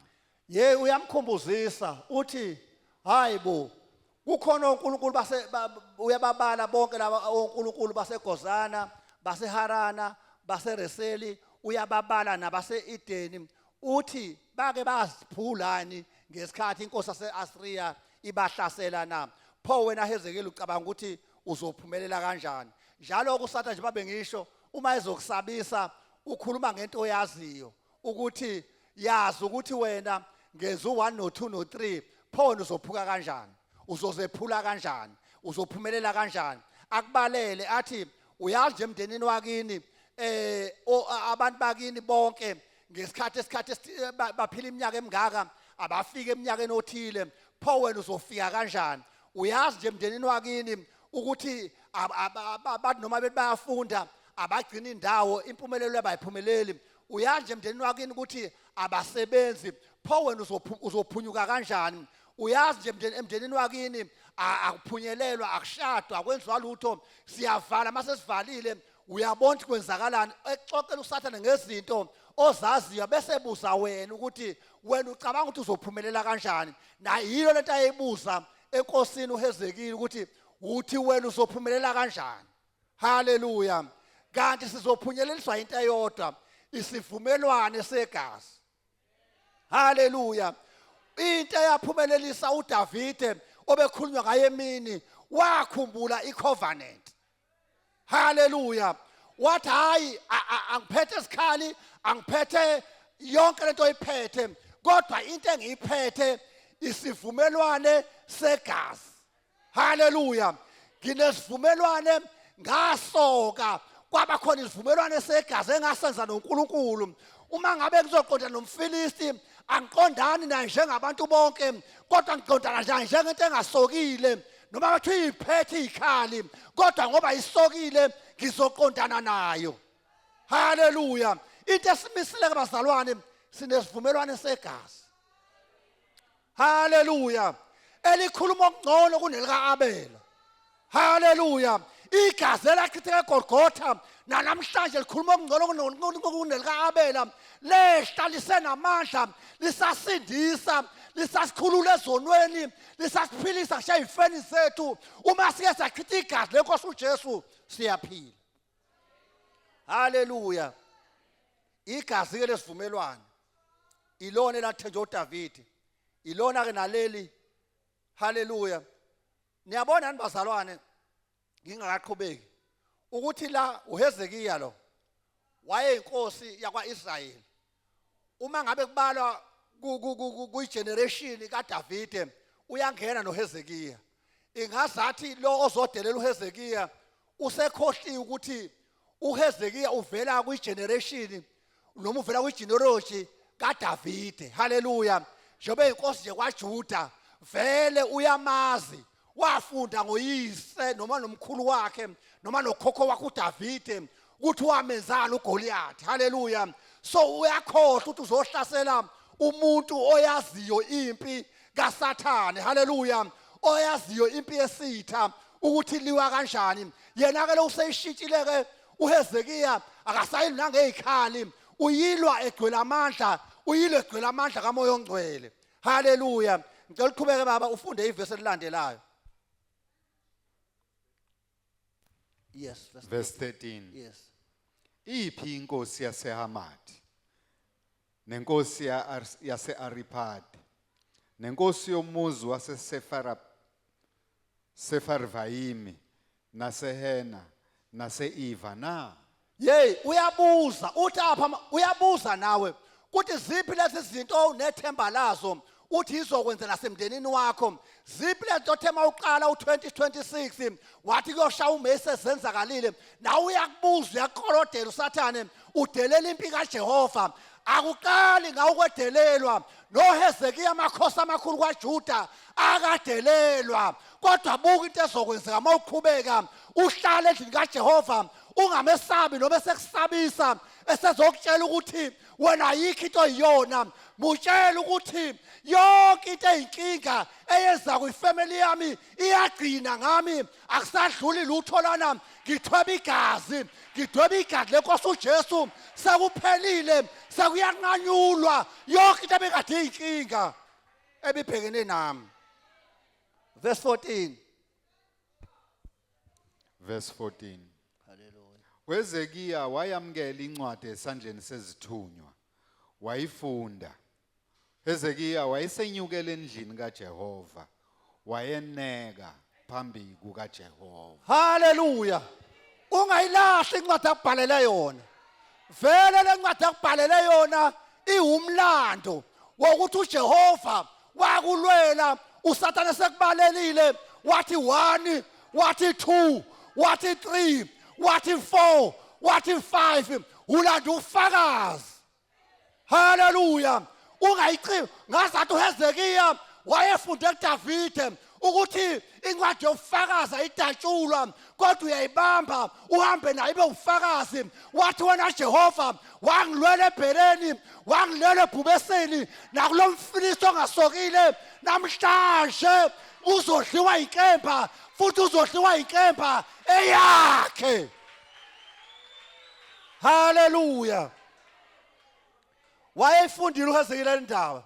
A: Ye uyamkhumbuzisa uthi hayibo kukhona uNkulunkulu uyababala bonke laba uNkulunkulu baseGozana baseHarana baseReseli uyababala nabase-Eden uthi bake baziphulani ngesikhathi inkosi yase-Asiriya ibahlasela na. Pho wena Hezekeli ucabanga ukuthi uzophumelela kanjani? Njalo kusatha nje babe ngisho uma ezokusabisa ukhuluma ngento oyaziyo ukuthi yazi ukuthi wena ngenza u1 no2 no3 pho wena uzophuka kanjani, uzozephula kanjani, uzophumelela kanjani. Akubalele athi uyazi nje emndenini wakini abantu bakini bonke ngesikhathi baphila iminyaka emingaka abafika eminyakeni othile pho wena uzofika kanjani. Uyazi nje emndenini wakini ukuthi abantu noma bethi bayafunda abagcina indawo impumelelo yabayiphumeleli. Uyazi nje emndenini wakini ukuthi abasebenzi pho wena uzophunyuka kanjani. Uyazi nje emndenini wakini akuphunyelelwa akushadwa akwenziwa lutho siyavala mase sivalile uyabona kwenzakalani. Exoxela uSathane ngezinto ozaziyo bese buza wena ukuthi wena ucabanga ukuthi uzophumelela kanjani. Na yilo lento ayibuza enkosini uHezekile ukuthi uthi wena uzophumelela kanjani. Haleluya. Kanti sizophunyeleliswa into eyodwa isivumelwane segazi. Haleluya. Into eyaphumelelisa uDavide obekhulunywa ngaye emini wakhumbula icovenant. Haleluya. Wathi hayi angiphethe isikhali angiphethe yonke lento oyiphethe kodwa into engiyiphethe isivumelwane segazi. Haleluya. Nginesivumelwane ngasoka kwaba khona isivumelwane segazi engasenza noNkulunkulu. Uma ngabe kuzoqonda nomFilisti angiqondani naye njengabantu bonke kodwa ngiqondana nje njengento engasokile noma bathi uyiphethe izikhali kodwa ngoba isokile ngizoqondana nayo. Haleluya. Into esimisile kabazalwane sinesivumelwane segazi. Haleluya. Elikhuluma okungcono kunelika Abela. Haleluya. Igazi elachitheka eGolgotha namhlanje likhuluma okungcono kunelika Abela lehlalisene namandla lisasindisa lisasikhulula ezonweni lisasiphilisa ngisho izifeni zethu. Uma sike sachitha igazi lenkosi uJesu siyaphila. Haleluya. Igazi ke lesivumelwane ilona elathenjwa uDavide ilona ke naleli. Haleluya. Niyabona ni bazalwane ngingakaqhubeki ukuthi la uHezekiya lo wayeyinkosi yakwaIsrayeli. Uma ngabe kubalwa kuyigeneration kaDavide uyangena noHezekiya. Ingazathi lo ozodelela uHezekiya usekhohliwe ukuthi uHezekiya uvela kuyigeneration noma uvela kwigenealogy kaDavide. Haleluya. Njengoba inkosi nje kwaJuda vele uyamazi wafunda ngoyise noma nomkhulu wakhe noma nokhokho wakhe uDavide ukuthi wamenzana uGoliath. Haleluya. So uyakhohlwa ukuthi uzohlasela umuntu oyaziyo impi kaSathane. Haleluya. Oyaziyo impi yesitha ukuthi liwa kanjani. Yena ke lo useyishitshile ke uHezekiya akasayili nangezikhali uyilwa egcwele amandla uyilwa egcwele amandla kaMoya oNgcwele. Haleluya. Ngicela uqhubeke baba ufunde ivesi elilandelayo. Yes.
C: Verse 13.
A: Yes.
C: Iphi inkosi yaseHamathi nenkosi yase-Aripadi nenkosi yomuzi waseSefarvayimi naseHena nase-Iva na?
A: Yey uyabuza uthi apha uyabuza nawe ukuthi ziphi lezi zinto unethemba lazo uthi izokwenza nasemndenini wakho ziphi lento othe mawuqala u2026 wathi kuyoshaya uMesi ezenzakalile nawe uyakubuza uyaqolodela usathane udelela impi kaJehova akuqali ngawukwedelelwa noHezekiya amakhosi amakhulu kwaJuda akadelelwa kodwa buka into ezokwenzeka mawuqhubeka uhlale endlini kaJehova ungamesabi noma sekusabisa esezokutshela ukuthi wena ayikho into yiyona mutshela ukuthi yonke into eyinkinga eyenza kuyifamily yami iyagcina ngami akusadluli lutho lana ngithweba igazi lenkosi uJesu sekuphelile sekuyanqanyulwa yonke into ebekade iyinkinga ebibhekene nami. Verse 14.
C: Verse 14.
A: Hallelujah.
C: Wezekiya wayamkela incwadi esandleni sezithunywa wayifunda. Hezekiya wayesenyukela endlini kaJehova wayeneka phambi kukaJehova.
A: Hallelujah. Ungayilahli incwadi akubhalele yona. Vele le ncwadi akubhalele yona iwumlando wokuthi uJehova wakulwela uSathane sekubalelile wathi 1 wathi 2 wathi 3 wathi 4 wathi 5 ulanda ufakazi. Hallelujah. Ungayiqhi ngazathi uHezekiya wayefunde kuDavide ukuthi incwadi yofakazi ayidatshulwa kodwa uyayibamba uhambe nayo ibe ufakazi wathi wena Jehova wangilwela ebheleni wangilela ebhubeseni nakulomfiliso ongasokile namhlanje uzodliwa inkemba futhi uzodliwa inkemba eyakhe. Hallelujah. Wayefundile uHezekiya indaba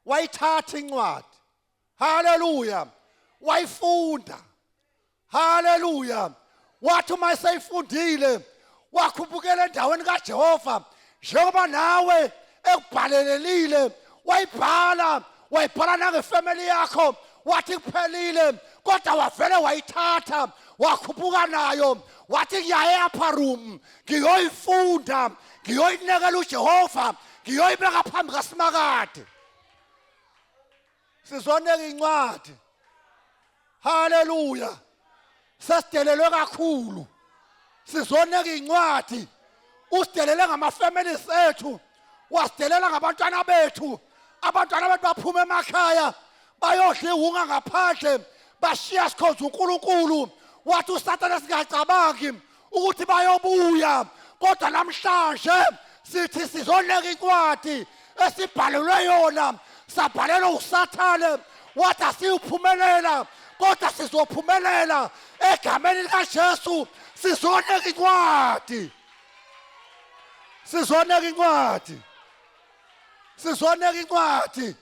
A: wayithatha incwadi. Hallelujah. Wayifunda. Hallelujah. Wathi uma eseyifundile wakhuphukela endaweni kaJehova njengoba nawe ekubhalelelile wayibhala nangefamily yakho wathi kuphelile kodwa wavele wayithatha wakhuphuka nayo wathi kuya eupper room ngiyoyifunda ngiyoyinekela uJehova ngiyoyibeka phambi kaSimakade sizoneka incwadi. Hallelujah. Sesidelelwe kakhulu sizoneka incwadi usidelele ngamafamily ethu wasidelela ngabantwana bethu baphuma emakhaya bayodla ihunga ngaphandle bashiya sikhonza uNkulunkulu wathi uSathane singacabangi ukuthi bayobuya kodwa namhlanje sithi sizoneka incwadi esibhalelwe yona sabhalelwa uSathane wathi asiyuphumelela kodwa sizophumelela egameni likaJesu sizoneka incwadi. Sizoneka incwadi. Sizoneka incwadi.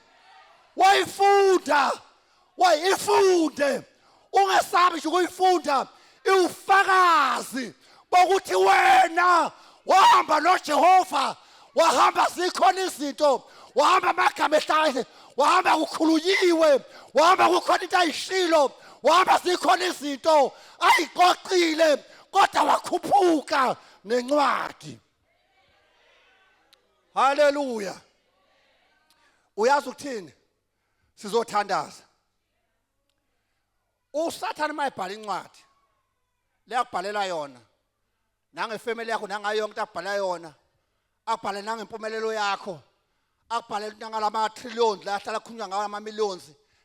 A: Wayifunde ungesabi nje ukuyifunda iwufakazi bokuthi wena wahamba noJehova wahamba zikhona izinto wahamba amagama ehlale wahamba kukhulunyiwe wahamba kukhona into ayishilo wahamba zikhona izinto ayiqoqile kodwa wakhuphuka nencwadi. Hallelujah. Uyazi ukuthini sizothandaza uSathane mayibhala incwadi leyabhalela yona nangefamily yakho nangayo yonke akubhala yona akubhale nangempumelelo yakho akubhalela nangalama trillions la hlala khulunywa ngawo ama millions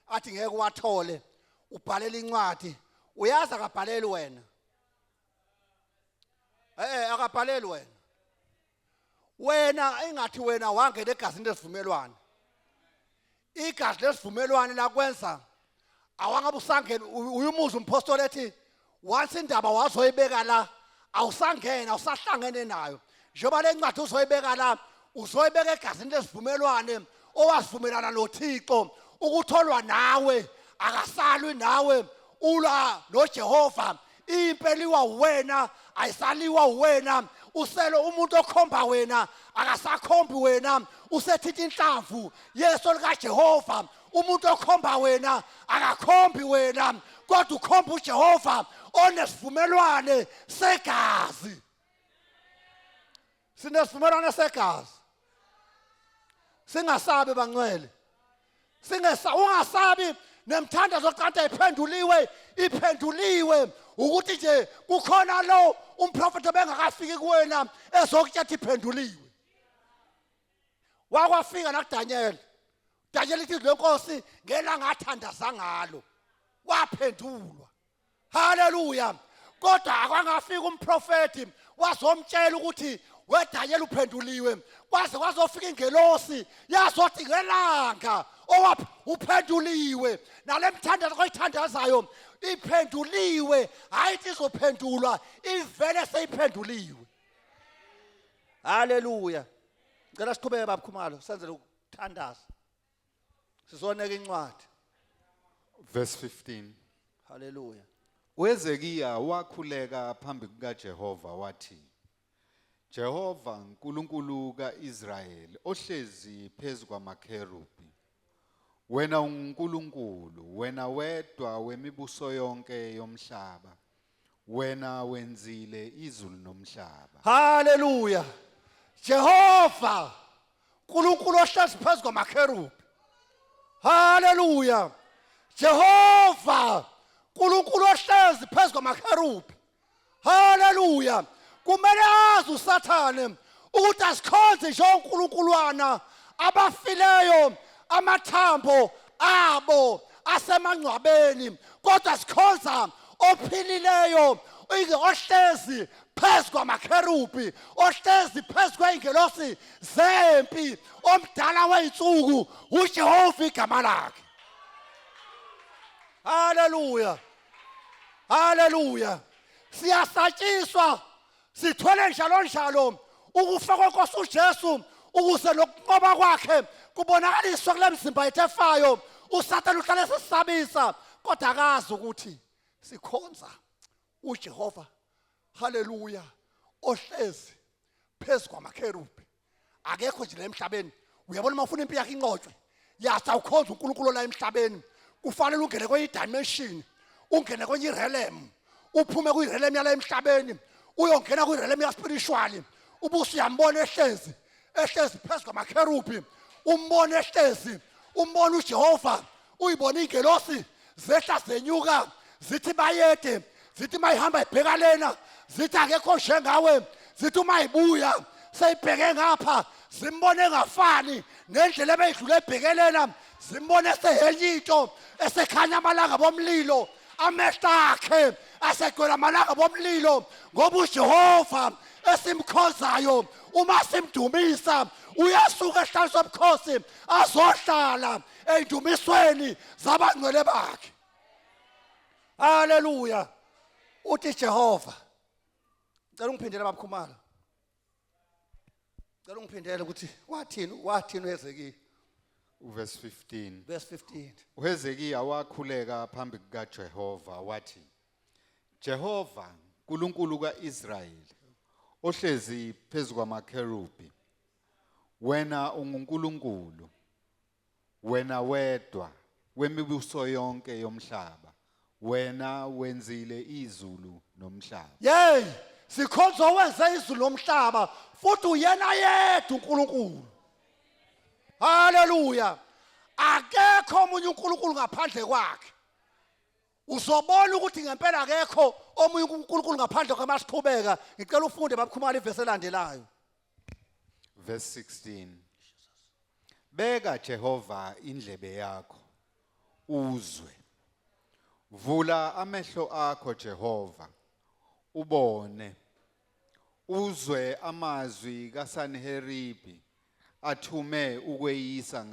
A: athi ngeke wathole ubhalela incwadi uyazi akabhaleli wena akabhaleli wena engathi wena wangena egazini lesivumelwano igazi lesivumelwano lakwenza awangabe usangena uyumuza umpostoli ethi once indaba wazoyibeka la awusangena usahlangene nayo njengoba lencwadi uzoyibeka la uzoyibeka egazini lesivumelwano owazivumelana noThixo ukutholwa nawe akasalwi nawe ula noJehova impeliwa wena ayisaliwa wena uselo umuntu okhomba wena akasakhombi wena usethithi inhlamvu yeso likaJehova umuntu okhomba wena akakhombi wena kodwa ukhomba uJehova onesivumelwane segazi. Sinesivumelwane segazi singasabe bangcwele ungasabi nemthandazo kanti iphenduliwe ukuthi nje kukhona lo umprofeti bengakafiki kuwena ezokuthatha iphenduliwe. Wakwafika nakuDaniel. Daniel ithi lenkosi ngelanga athandaza ngalo waphendulwa. Haleluya. Kodwa akwangafika umprofeti wazomtshela ukuthi weDaniel uphenduliwe. Kwaze kwazofika ingelosi yazothi ngelanga owaphi uphenduliwe. Nalemthandazo oyithandazayo iphenduliwe, hayithi izophendulwa ivele seyiphenduliwe. Haleluya. Ngicela siqhubeke baba Khumalo senzele ukuthandaza. Sizoneka incwadi.
C: Verse 15.
A: Haleluya.
C: uHezekiya wakhuleka phambi kukaJehova wathi, Jehova uNkulunkulu kaIsrayeli ohlezi phezu kwamakherubhi, wena uNkulunkulu, wena wedwa wemibuso yonke yomhlaba, wena wenzile izulu nomhlaba.
A: Haleluya. Jehova uNkulunkulu ohlezi phezu kwamakherubhi. Haleluya. Jehova uNkulunkulu ohlezi phezu kwamakherubhi. Haleluya. Kumele azi uSathane ukuthi asikhonze nje uNkulunkuluwana abafileyo amathambo abo asemangcwabeni, kodwa sikhonza ophilileyo ohlezi phezu kwamakherubhi, ohlezi phezu kweingelosi zempi, omdala weinsuku uJehova igama lakhe. Haleluya. Haleluya. Siyasatshiswa sithole njalo ukufa kwenkosi uJesu ukuze lokunqoba kwakhe kubonakaliswe kule mzimba yethu efayo. uSathane uhlale sisabisa kodwa akazi ukuthi sikhonza uJehova. Haleluya. Ohlezi phezu kwamakherubhi. Akekho nje la emhlabeni. Uyabona uma ufuna impilo yakhe inqotshwe, yathi awukhonza uNkulunkulu la emhlabeni, kufanele ungene kwenye dimension, ungene kwenye realm, uphume kwi-realm yala emhlabeni uyongena kwi-realm ya-spiritual. Ubuso uyambona ehlezi phezu kwamakherubhi, umbone ehlezi, umbone uJehova, uyibona ingelosi zehla zenyuka zithi bayede, zithi mayihamba ibheka lena, zithi akekho njengawe, zithi uma ibuya seyibheke ngapha zimbone engafani nendlela ebeyidlule ebheke lena, zimbone esehenye into esekhanya amalanga bomlilo, amehlo akhe asegcwele amalanga bomlilo, ngoba uJehova esimkhonzayo uma simdumisa uyasuka esihlalo sobukhosi azohlala ey'ndumisweni zabangcwele bakhe. Haleluya. Uthi Jehova, ngicela ungiphindele baba Khumalo, ngicela ungiphindele ukuthi wathini uHezekiya.
C: Verse 15.
A: Verse 15.
C: uHezekiya wakhuleka phambi kukaJehova wathi, Jehova uNkulunkulu kaIsrayeli ohlezi phezu kwamakherubhi, wena unguNkulunkulu, wena wedwa wemibuso yonke yomhlaba, wena wenzile izulu nomhlaba.
A: Yey, sikhonza owenze izulu nomhlaba futhi uyena yedwa uNkulunkulu. Haleluya. Akekho omunye uNkulunkulu ngaphandle kwakhe. Uzobona ukuthi ngempela akekho omunye uNkulunkulu ngaphandle kwakhe. Masiqhubeka ngicela ufunde baba Khumalo ivesi elandelayo.
C: Verse 16. Beka Jehova indlebe yakho uzwe, vula amehlo akho Jehova ubone, uzwe amazwi kaSanheribi athume ukweyisa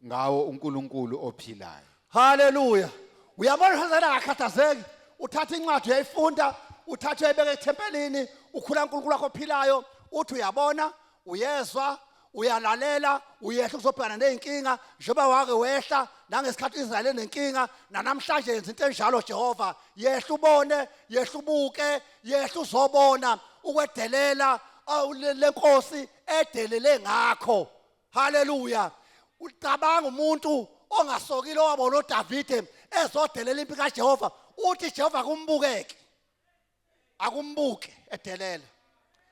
C: ngawo uNkulunkulu ophilayo.
A: Haleluya. Uyabona hazela akhathazeki, uthatha incwadi uyayifunda, uthatha uyayibeka ethempelini, ukhula uNkulunkulu wakho ophilayo, uthi uyabona, uyezwa, uyalalela, uyehla ukuzobhekana nezinkinga njengoba wake wehla nangesikhathi Israyeli nenkinga, namhlanje yenza into enjalo Jehova. Yehla ubone, yehla ubuke, yehla uzobona ukwedelela lenkosi edelele ngakho. Haleluya. Ucabanga umuntu ongasokile owabona uDavide ezodelela impilo kaJehova, uthi Jehova akumbukeke, akumbuke edelela.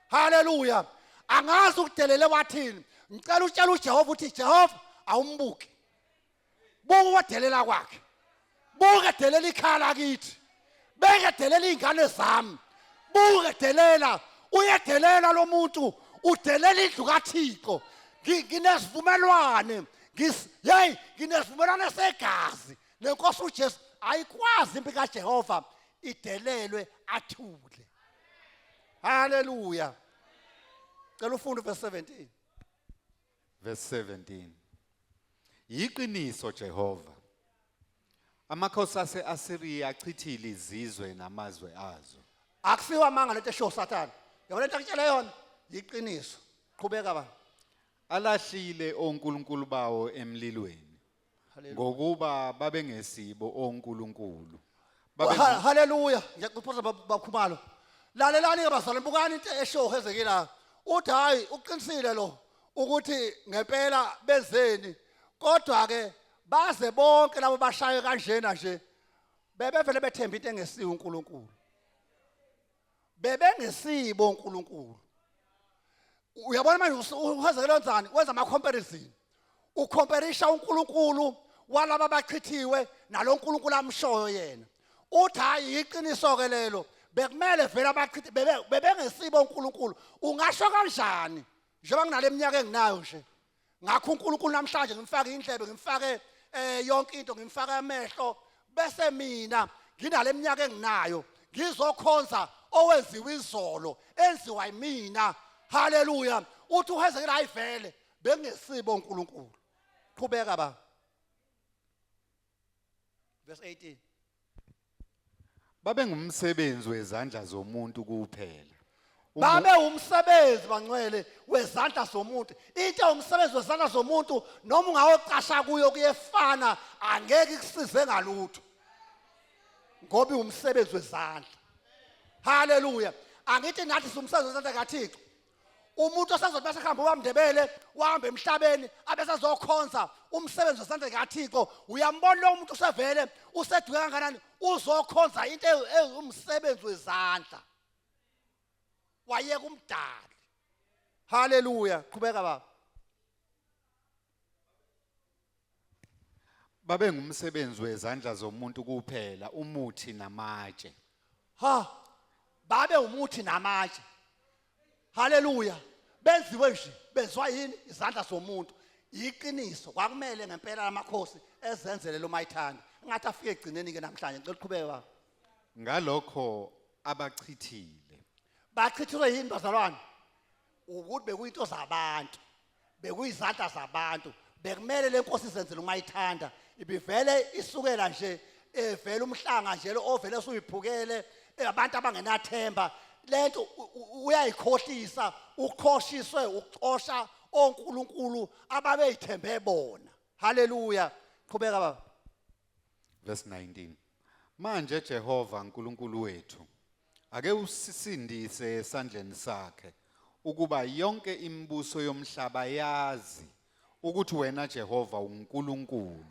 A: Haleluya. Angazi ukudelela wathini, ngicela utshela uJehova uthi Jehova awumbuki buka wadelela kwakhe buka delela ikhaya lakithi beke delela izingane zami buka delela uyedelela lo muntu udelela indlu kaThixo nginesivumelwane nginesivumelwane segazi nenkosi uJesu ayikwazi impilo kaJehova idelelwe athule haleluya cela ufunde verse 17
C: Verse 17. Yiqiniso Jehova. Amakhosi ase-Asiriya achithile izizwe namazwe azo.
A: akusiwa manga lento esho uSathane yabona lento akutshela yona yiqiniso qhubeka ba
C: Alahlile onkulunkulu bawo emlilweni. Ngokuba babengesibo onkulunkulu.
A: haleluya ngiyaqhuphoza bakhumalo lalelani ke bazalwane bukani into esho Hezekela uthi hayi uqinisile lo ukuthi ngempela benzeni kodwa ke baze bonke labo bashaye kanjena nje bebevele bethemba into engesiyo uNkulunkulu bebengesibo uNkulunkulu uyabona manje uHezekela wenzani wenza ama comparison ucomparisa uNkulunkulu walabo abachithiwe naloNkulunkulu amshoyo yena uthi hayi iqiniso ke lelo bekumele vele abachithi bebengesibo uNkulunkulu ungasho kanjani njengoba nginale minyaka enginayo nje ngakho uNkulunkulu namhlanje ngimfaka indlebe ngimfake yonke into ngimfaka amehlo bese mina nginale minyaka enginayo ngizokhonza owenziwa izolo enziwa yimina haleluya uthi uHezekela ayivele bengesibo uNkulunkulu qhubeka ba verse 18
C: Babe ngumsebenzi wezandla zomuntu kuphela.
A: babe umsebenzi bangcwele wezandla zomuntu into umsebenzi wezandla zomuntu noma ungawuqasha kuyo kuyefana angeke ikusize ngalutho ngoba umsebenzi wezandla haleluya angithi nathi simsebenzi wezandla kaThixo umuntu osazothi bese khamba wamndebele wahambe emhlabeni abese azokhonza umsebenzi wezandla kaThixo uyambona lo muntu usevele useduka kanganani uzokhonza into umsebenzi wezandla wayeka umdali haleluya qhubeka baba
C: Babe ngumsebenzi wezandla zomuntu kuphela umuthi namatshe.
A: babe umuthi namatshe haleluya benziwe nje benziwa yini izandla zomuntu iqiniso kwakumele ngempela amakhosi ezenzele lo mayithanda ngathi afike egcineni ke namhlanje ngicela uqhubeke baba
C: Ngalokho abachithile.
A: bachithwe yini bazalwane ukuthi bekuyinto zabantu bekuyizandla zabantu bekumele lenkosi izenzele umayithanda ibivele isukela nje evela umhlanga nje lo ovele usuyiphukele abantu abangenathemba lento uyayikhohlisa ukhoshiswe uxosha onkulunkulu ababeyithembe bona haleluya qhubeka baba
C: Verse 19. Manje Jehova uNkulunkulu wethu ake usisindise esandleni sakhe ukuba yonke imibuso yomhlaba yazi ukuthi wena Jehova uNkulunkulu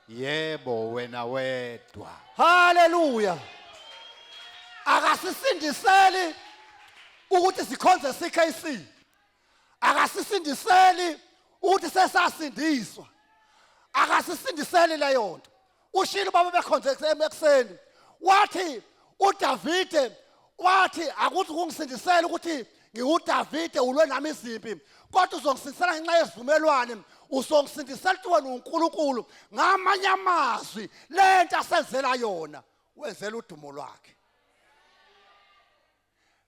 C: yebo wena wedwa.
A: haleluya akasisindiseli ukuthi sikhonze CKC akasisindiseli ukuthi sesasindiswa akasisindiseli leyo nto ushilo baba bekhonze ekuseni wathi uDavide wathi akuthi kungisindisela ukuthi ngiuDavide ulwe nami izimpi kodwa uzongisindisela ngenxa yezivumelwano uzongisindisela ukuthi wena uNkulunkulu ngamanye amazwi lento asenzela yona wenzela udumo lwakhe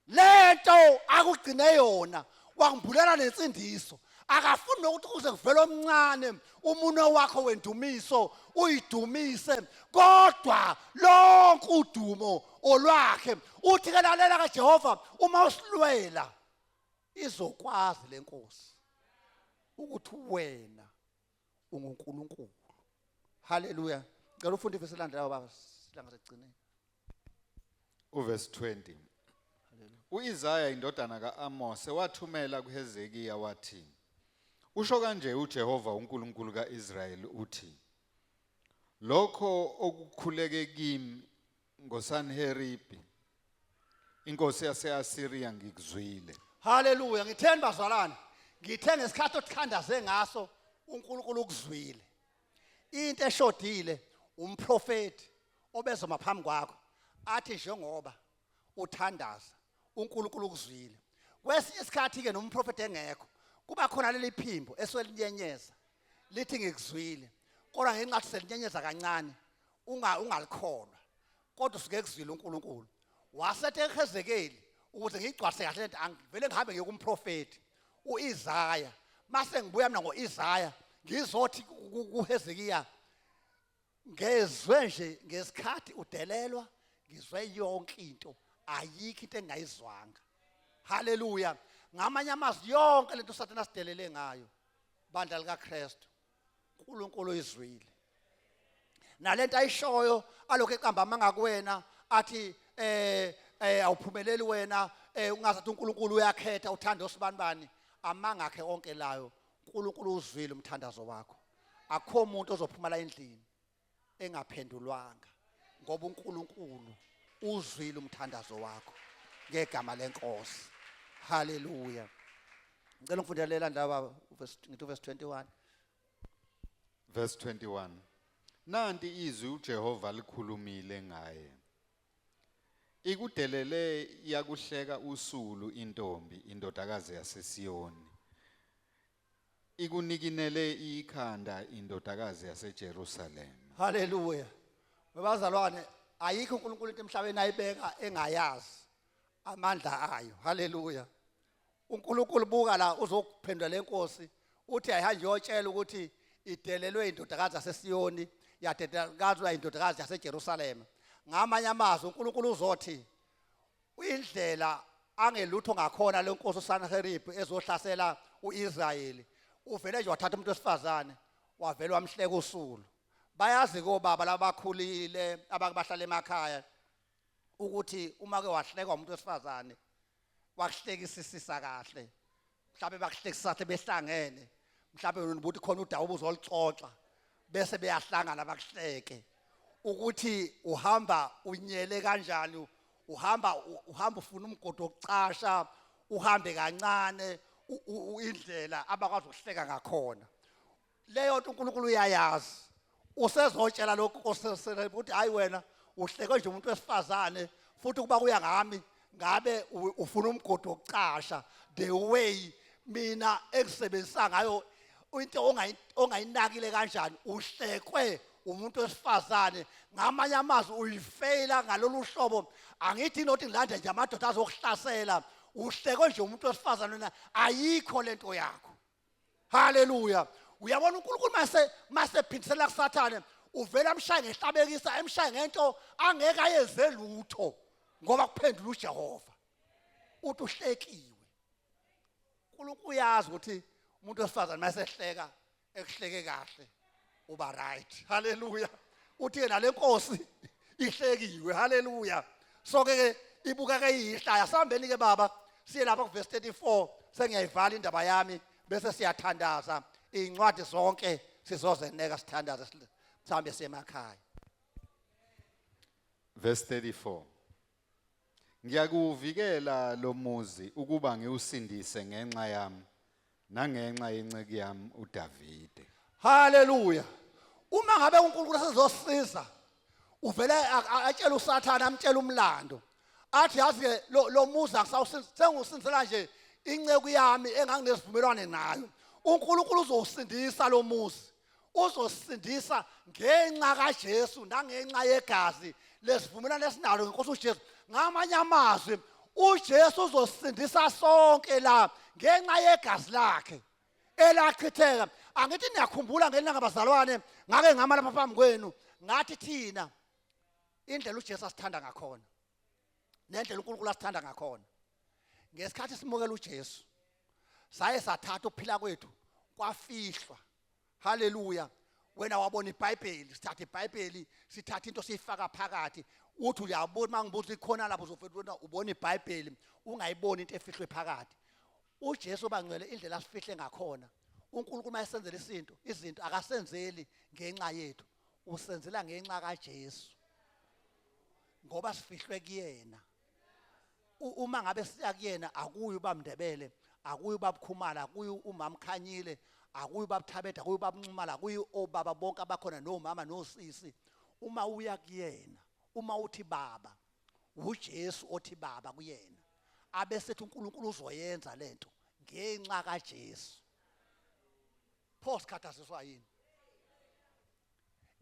A: lento akugcine yona wangibhulela nensindiso akafuni nokuthi kuze kuvele omncane umuno wakho wendumiso uyidumise kodwa lonke udumo olwakhe uthi ke lalela kaJehova uma usilwela izokwazi lenkosi ukuthi wena unguNkulunkulu haleluya ngicela ufunde ifesi landelayo baba silanga sekugcineni
C: Verse 20. UIsaya indodana kaAmose wathumela kuHezekiya wathi usho kanje uJehova uNkulunkulu kaIsrayeli uthi lokho okukhuleke kimi ngoSanheribi inkosi yaseAsiriya ngikuzwile
A: haleluya ngitheni bazalwane ngithe ngesikhathi othandaze ngaso uNkulunkulu ukuzwile into eshodile umprofeti obezoma phambi kwakho athi njengoba uthandaza uNkulunkulu ukuzwile kwesinye isikhathi ke nomprofeti engekho kuba khona leli phimbo eswelinyenyeza lithi ngikuzwile kodwa ngenxa selinyenyeza kancane ungalikholwa kodwa usuke kuzwile uNkulunkulu wasethe ekhezekeli ukuze ngigcwase kahle lento angivele ngihambe ngiyokumprofeti uIsaya mase ngibuya mina ngoIsaya ngizothi kuHezekiya ngezwe nje ngesikhathi udelelwa ngizwe yonke into ayikho into engayizwanga haleluya ngamanye amazwi yonke lento uSathane sidelele ngayo bandla likaKristu uNkulunkulu izwile nalento ayishoyo alokho eqamba amanga kuwena athi awuphumeleli wena ungazathi uNkulunkulu uyakhetha uthanda osibanibani amanga akhe onke layo uNkulunkulu uzwile umthandazo wakho akho umuntu ozophumela endlini engaphendulwanga ngoba uNkulunkulu uzwile umthandazo wakho ngegama lenkosi haleluya ngicela ngifundelela ndaba ngithi verse 21
C: Verse 21. Nanti izwi uJehova likhulumile ngaye. Ikudelele yakuhleka usulu intombi indodakazi yaseSiyoni. Ikunikinele ikhanda indodakazi yaseJerusalem.
A: haleluya babazalwane ayikho uNkulunkulu into emhlabeni ayibeka engayazi amandla ayo haleluya uNkulunkulu buka la uzokuphendula lenkosi uthi ayihanje yotshela ukuthi idelelwe indodakazi yaseSiyoni yadelelwa indodakazi yaseJerusalem ngamanye amazwi uNkulunkulu uzothi indlela angelutho ngakhona lenkosi uSanaherib ezohlasela uIsrayeli uvele nje wathatha umuntu wesifazane wavele wamhleka usulu bayazi kobaba labakhulile abahlala emakhaya ukuthi uma ke wahlekwa umuntu wesifazane wakuhlekisisa kahle mhlawumbe bakuhlekisisa kahle behlangene mhlawumbe ubuthi khona uDawu uzolixoxa bese beyahlangana bakuhleke ukuthi uhamba unyele kanjani uhamba ufuna umgodi wokucasha uhambe kancane indlela abakwazi ukuhleka ngakhona leyo nto uNkulunkulu uyayazi usezotshela lokho kosesele ukuthi hayi wena uhleke nje umuntu wesifazane futhi kuba kuya ngami ngabe ufuna umgodi wokucasha the way mina ekusebenzisa ngayo into ongayinakile kanjani uhlekwe umuntu wesifazane ngamanye amazwi uyifeyila ngalolu hlobo angithi nothi ngilande nje amadoda azokuhlasela uhlekwe nje umuntu wesifazane wena ayikho lento yakho haleluya uyabona uNkulunkulu mase phindisela kuSathane uvela amshaye ngehlabekisa emshaye ngento angeke ayenze lutho ngoba kuphendula uJehova uthi uhlekiwe uNkulunkulu uyazi ukuthi umuntu wesifazane masehleka ekuhleke kahle uba right haleluya uthi ke nalenkosi ihlekiwe haleluya so ke ibuka ke iyihlaya sihambeni ke baba siye lapha ku verse 34 sengiyayivala indaba yami bese siyathandaza incwadi zonke sizozeneka sithandaza sihambe semakhaya
C: Verse 34. Ngiyakuvikela lo muzi ukuba ngiusindise ngenxa yami nangenxa yenceki yami uDavide.
A: haleluya uma ngabe uNkulunkulu sezosiza uvele atshela uSathane amtshela umlando athi yazi ke lo muzi sengiwusindisela nje inceki yami enganginesivumelwane nayo uNkulunkulu uzosindisa lo muzi uzosindisa ngenxa kaJesu nangenxa yegazi lesivumelwano esinalo ngenkosi uJesu ngamanye amazwi uJesu uzosindisa sonke la ngenxa yegazi lakhe elachitheka angithi niyakhumbula ngelanga bazalwane ngake ngama lapha phambi kwenu ngathi thina indlela uJesu asithanda ngakhona nendlela uNkulunkulu asithanda ngakhona ngesikhathi simukela uJesu saye sathatha ukuphila kwethu kwafihlwa haleluya wena wabona iBhayibheli sithatha iBhayibheli sithatha into siyifaka phakathi uthi uyabona mangibuza ikhona lapho uzofuna ubona iBhayibheli ungayiboni into efihlwe phakathi uJesu bangcwele indlela asifihle ngakhona uNkulunkulu mayesenzele izinto akasenzeli ngenxa yethu usenzela ngenxa kaJesu ngoba sifihlwe kuyena uma ngabe siya kuyena akuyi ubamndebele akuyi babukhumala, akuyi umama Khanyile, akuyi babuthabetha, akuyi babunxumala, akuyi obaba bonke abakhona nomama nosisi. Uma uya kuyena, uma uthi baba, uJesu othi baba kuyena. Abesethi uNkulunkulu uzoyenza lento ngenxa kaJesu. Pho sikhathaziswa yini?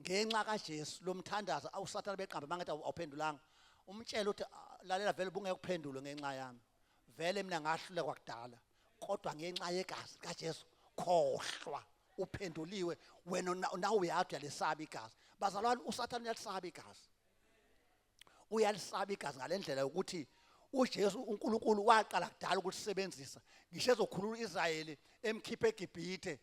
A: Ngenxa kaJesu lomthandazo awusathana beqamba mangathi awuphendulanga. Umtshela uthi lalela vele bungeke kuphendule ngenxa yami. Vele mina ngahluleka kwakudala. Kodwa ngenxa yegazi kaJesu khohlwa uphenduliwe wena nawe uyathi uyalisaba igazi. Bazalwane uSathane uyalisaba igazi. Uyalisaba igazi ngalendlela ukuthi uJesu uNkulunkulu waqala kudala ukusebenzisa. Ngisho ezokhulula uIsrayeli emkhiphe eGibhithe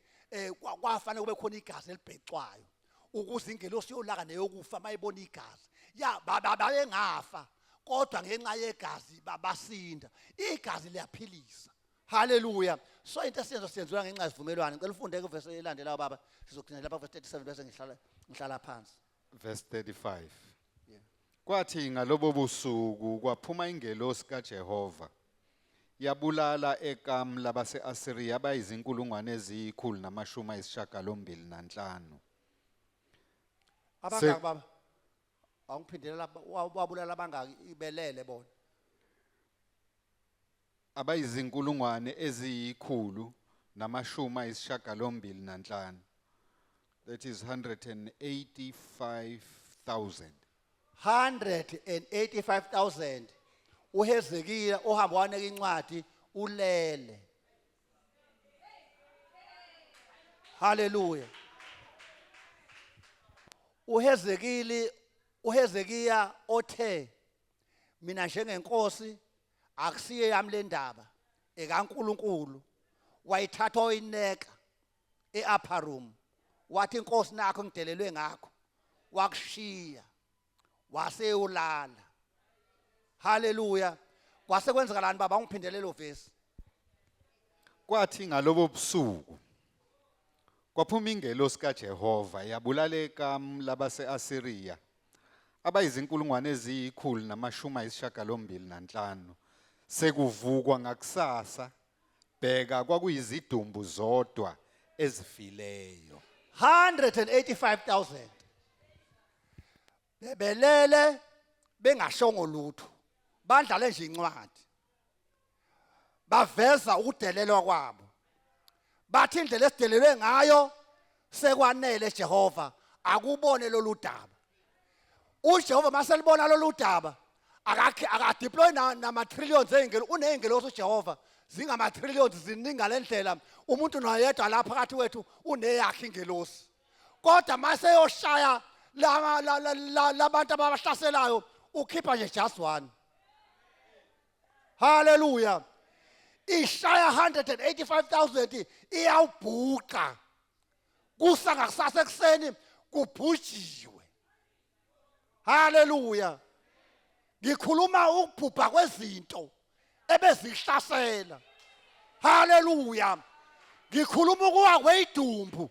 A: kwafanele kube khona igazi elibhecwayo. Ukuze ingelosi yolaka neyokufa mayibona igazi. Ya babengafa kodwa ngenxa yegazi basinda. Igazi liyaphilisa. Hallelujah. So into siyenziwa ngenxa yesivumelwano. Ngicela ufunde kuvesi elandelayo baba. Sizogcina lapha verse 37 bese ngihlala phansi.
C: Verse 35. Kwathi ngalobo busuku kwaphuma ingelosi kaJehova yabulala eKam labase-Asiriya abayizinkulungwane eziyi185.
A: Abangaki baba? Awungiphindelela wabulala abangaki ibelele bona.
C: Abayizinkulungwane eziyi185. That is 185,000.
A: 185,000. uHezekiya ohamba waneka incwadi ulele. Hallelujah. uHezekiya othe mina njengenkosi akusiye yami le ndaba ekaNkulunkulu, wayithatha oyineka eUpper Room, wathi inkosi nakho ngidelelwe ngakho, wakushiya waseyolala. Hallelujah. Kwase kwenzakalani baba? Ungiphindelela lo verse.
C: Kwathi ngalobo busuku kwaphuma ingelosi kaJehova yabulala eKam labase-Asiriya abayizinkulungwane eziyi185. Sekuvukwa ngakusasa, bheka kwakuyizidumbu zodwa ezifileyo.
A: 185,000. Bebelele bengashongo lutho. Bandlale nje incwadi. Baveza ukudelelwa kwabo. Bathi indlela esidelelwe ngayo sekwanele Jehova, akubone lolu daba. uJehova maselibona lolu daba akadeploy nama trillions engelo, unengelosi uJehova zingama trillions zininga lendlela. Umuntu noyedwa lapha phakathi wethu uneyakhe ingelosi. Kodwa mase yoshaya labantu ababahlaselayo ukhipha nje just one. Hallelujah. Ishaya 185,000 iyawubhuqa. Kusa ngakusasa ekseni kubhujiwe. Hallelujah. Ngikhuluma ukubhubha kwezinto ebezihlasela. Hallelujah. Ngikhuluma ukuwa kweyidumbu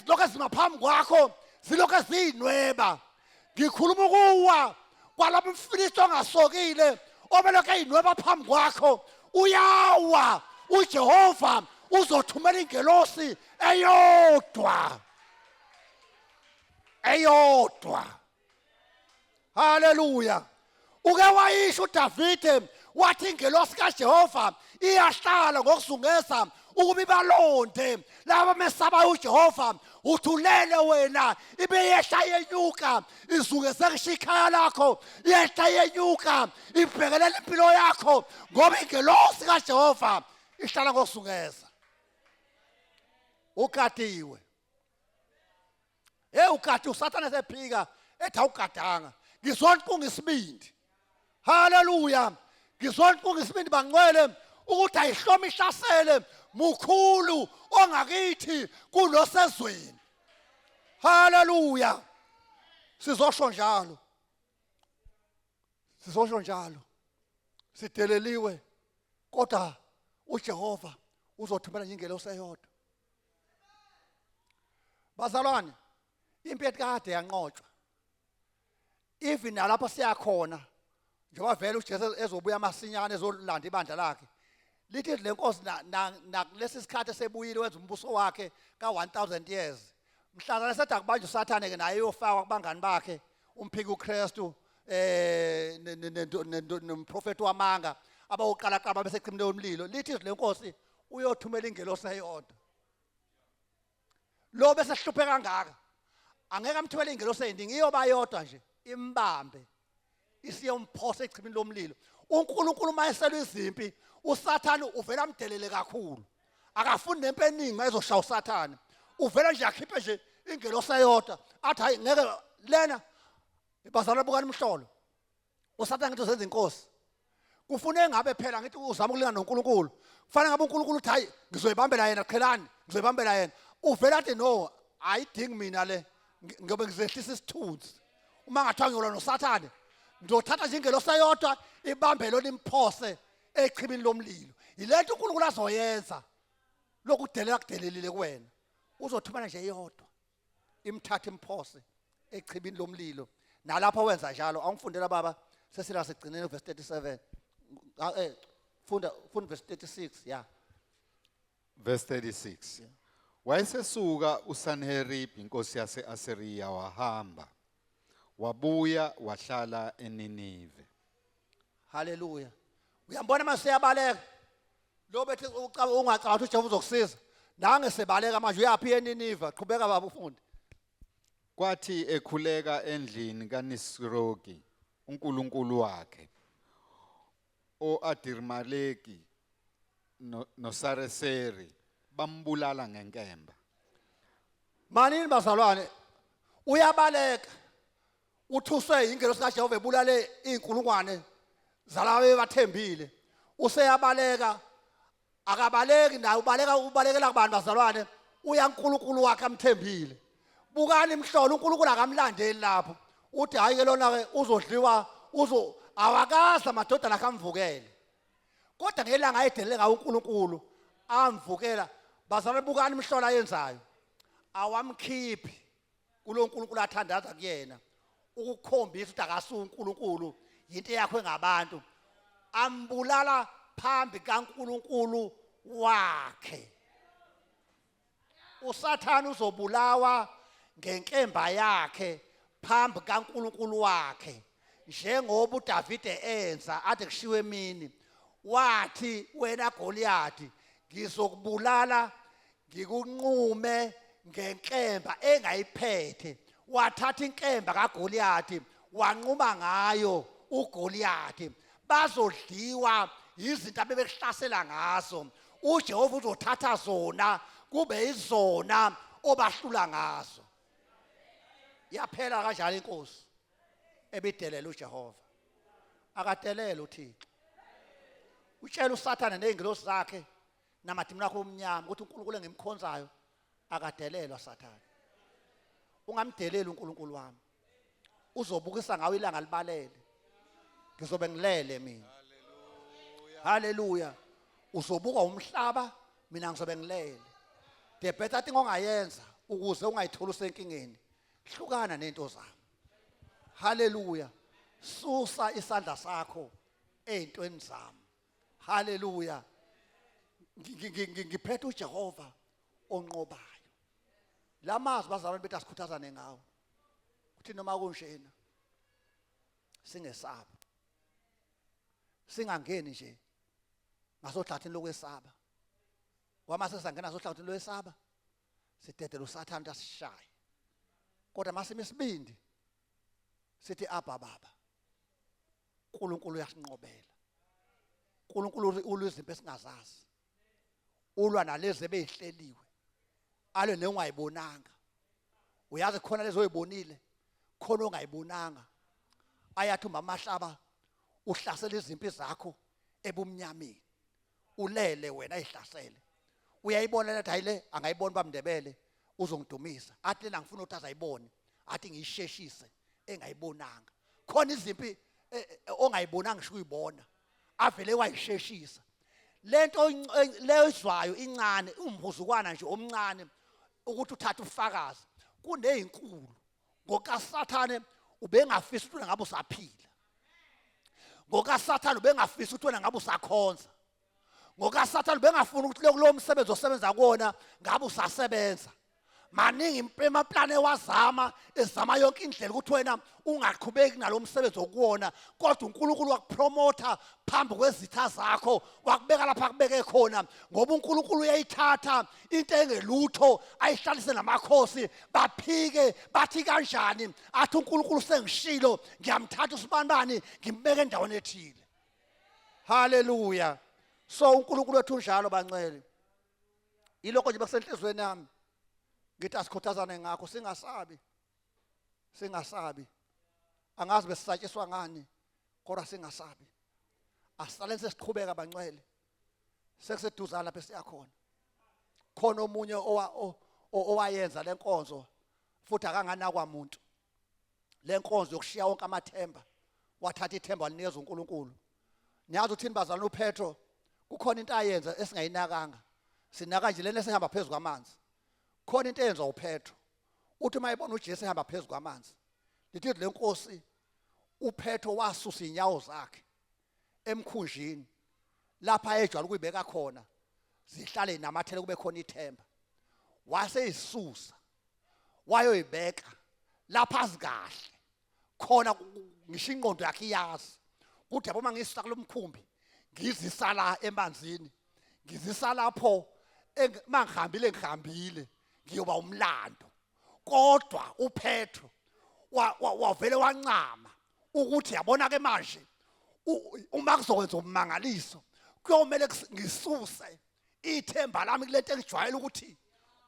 A: lokho ezingaphambi kwakho zilokho eziyinweba. Ngikhuluma ukuwa kwalabo mfilisto ongasokile obelokho eyinweba phambi kwakho. Uyawa uJehova uzothumela ingelosi eyodwa. Hallelujah. Uke wayisho uDavide wathi ingelosi kaJehova iyahlala ngokuzungeza ukuba ibalonde laba mesaba uJehova. Uthulele wena ibe yehla yenyuka izungeze kushikhaya lakho, yehla yenyuka ibhekelele impilo yakho ngoba ingelosi kaJehova ihlala ngokuzungeza. Ukatiwe. Ukati uSathane sephika ethi awugadanga. Ngizona kungisibindi. Hallelujah. Ngizona kungisibindi bangcwele ukuthi ayihloma ihlasele mukhulu ongakithi kulosezweni. Hallelujah. Sizosho njalo. Sideleliwe kodwa uJehova uzothumela ingelosi eyodwa. Bazalwane, impi kade yanqotshwa. Even nalapho siyakhona njengoba vele uJesu ezobuya masinyane ezolanda ibandla lakhe. lithi le nkosi nakulesi sikhathi sebuyile wenza umbuso wakhe ka-1000 years mhlazana sethi akubanje usathane ke naye uyofakwa kubangani bakhe umphiki uKristu nomprofeti wamanga abawuqala besecimile umlilo lithi le nkosi uyothumela ingelosi eyodwa lo bese hluphe kangaka angeke amthumele ingelosi eziningi iyoba yodwa nje imbambe isiyomphosa echimini lomlilo uNkulunkulu mayesela izimpi uSathane uvela amdelele kakhulu akafuni nempe eningi mayezoshaya uSathane uvela nje akhiphe nje ingelosi eyodwa athi hayi ngeke lena ibazalwa bukani umhlolo uSathane ngithi uzenza inkosi kufuneka ngabe phela ngithi uzama ukulingana noNkulunkulu kufanele ngabe uNkulunkulu uthi hayi ngizoyibambela yena qhelani ngizoyibambela yena uvela athi no ayidingi mina le ngobe ngizehlisa isithunzi uma ngathiwa ngiyolwa noSathane ngizothatha nje ingelosi eyodwa ibambe lo limphose echibini lomlilo yilento uNkulunkulu azoyenza lokudelela kudelelile kuwena uzothumana nje iyodwa imthatha imphose echibini lomlilo nalapho wenza njalo awungifundela baba sesila sigcinene verse 37 funda verse 36 yeah
C: Verse 36. Wayesesuka uSanherib inkosi yase-Asiriya wahamba wabuya wahlala eNinive.
A: haleluya uyambona mase yabaleka lo bethi ungacabanga ukuthi uJehova uzokusiza nange sebaleka manje uyaphila eNinive qhubeka baba ufunde
C: Kwathi ekhuleka endlini kaNisroki uNkulunkulu wakhe oAdirmaleki noSareseri bambulala ngenkemba.
A: manini bazalwane uyabaleka uthuswe ingelosi kaJehova ebulale izinkulungwane zalawe bathembile useyabaleka akabaleki naye ubalekela kubantu bazalwane uyaNkulunkulu wakhe amthembile bukani imhlolo uNkulunkulu akamlandeli lapho uthi hayi ke lona ke uzodliwa awakaza amadodana akamvukele kodwa ngelanga ayedelele ngawo uNkulunkulu amvukela bazalwane bukani imhlolo ayenzayo awamkhiphi kulo uNkulunkulu athandaza kuyena ukukhombisa ukuthi akasuka uNkulunkulu into yakho engabantu ambulala phambi kaNkulunkulu wakhe uSathane uzobulawa ngenkemba yakhe phambi kaNkulunkulu wakhe njengoba uDavide enza ade kushiwe emini wathi wena Goliathi ngizokubulala ngikunqume ngenkemba engayiphethe wathatha inkemba kaGoliathi wanquma ngayo uGoliathi bazodliwa izinto abebekuhlasela ngazo uJehova uzothatha zona kube izona obahlula ngazo yaphela kanjalo inkosi ebidelela uJehova akadelela uThixo utshela uSathane nezingilosi zakhe namadimoni akho omnyama ukuthi uNkulunkulu engimkhonzayo akadelelwa Sathane ungamdeleli uNkulunkulu wami uzobukisa ngawe ilanga libalele ngizobe ngilele mina haleluya uzobuka umhlaba mina ngizobe ngilele the better thing ongayenza ukuze ungayitholi usenkingeni hlukana nento zami haleluya susa isandla sakho ezintweni zami haleluya ngiphethe uJehova onqobayo lamazwi bazalwane bethi asikhuthazane ngawo uthi noma kunjena singesaba singangeni nje ngasohlathini lokwesaba wamase sangena sohlathini lokwesaba sidedela uSathane asishaye kodwa masime isibindi sithi abba baba uNkulunkulu uyasinqobela uNkulunkulu ulwizimpi esingazazi ulwa nalezi ebeyihleliwe alwe nengayibonanga uyazi khona lezo oyibonile khona ongayibonanga ayathumba amahlaba uhlasela izimpi zakho ebumnyameni ulele wena ayihlasele uyayibona lethi hayile angayibona bamndebele uzongidumisa athi lena ngifuna ukuthi azayibone athi ngiyisheshise engayibonanga khona izimpi ongayibonanga ngisho uyibona avele wayisheshisa lento lezwayo incane umhuzukwana nje omncane ukuthi uthathe ufakazi kunezinkulu ngokaSathane ubengafisa ukuthi ngabe usaphila ngokaSathane ubengafisa ukuthi wena ngabe usakhonza ngoka Sathane bengafuna ukuthi lo msebenzi osebenza kuona ngabe usasebenza. Maningi impema plan ewazama ezama yonke indlela ukuthi wena ungaqhubeki nalomsebenzi okuwona kodwa uNkulunkulu wakupromota phambi kwezitha zakho wakubeka lapha kubeke khona ngoba uNkulunkulu uyayithatha into engelutho ayihlalise namakhosi baphike bathi kanjani athi uNkulunkulu sengishilo ngiyamthatha usibanibani ngimbeke endaweni ethile. Hallelujah. So uNkulunkulu wethu njalo bancele ilokho nje bekusenhlizweni yami ngithi asikhuthazane ngakho singasabi angazi besisatshiswa ngani kodwa singasabi asihlale sesiqhubeka bancele sekuseduzana lapha siyakhona khona omunye owayenza lenkonzo futhi akanganakwa umuntu lenkonzo yokushiya wonke amathemba wathatha ithemba linikeza uNkulunkulu. Niyazi uthini bazalwane uPetro kukhona into ayenza esingayinakanga sinaka nje lena esihamba phezulu kwamanzi. Khona into eyenza uPetro uthi mayibona uJesu ehamba phezulu kwamanzi lithi le nkosi uPetro wasusa inyawo zakhe emkhunjini lapha ejwala ukuyibeka khona zihlale namathele kube khona ithemba wase isusa wayoyibeka lapha azikahle khona ngisho ingqondo yakhe iyazi ukuthi yabo mangisisa kulomkhumbi ngizisala emanzini ngizisa lapho ngihambile ngiyoba umlando kodwa uPetro wavele wancama ukuthi yabona ke manje uma kuzokwenza umangaliso kuyomela ngisuse ithemba lami kulento engijwayele ukuthi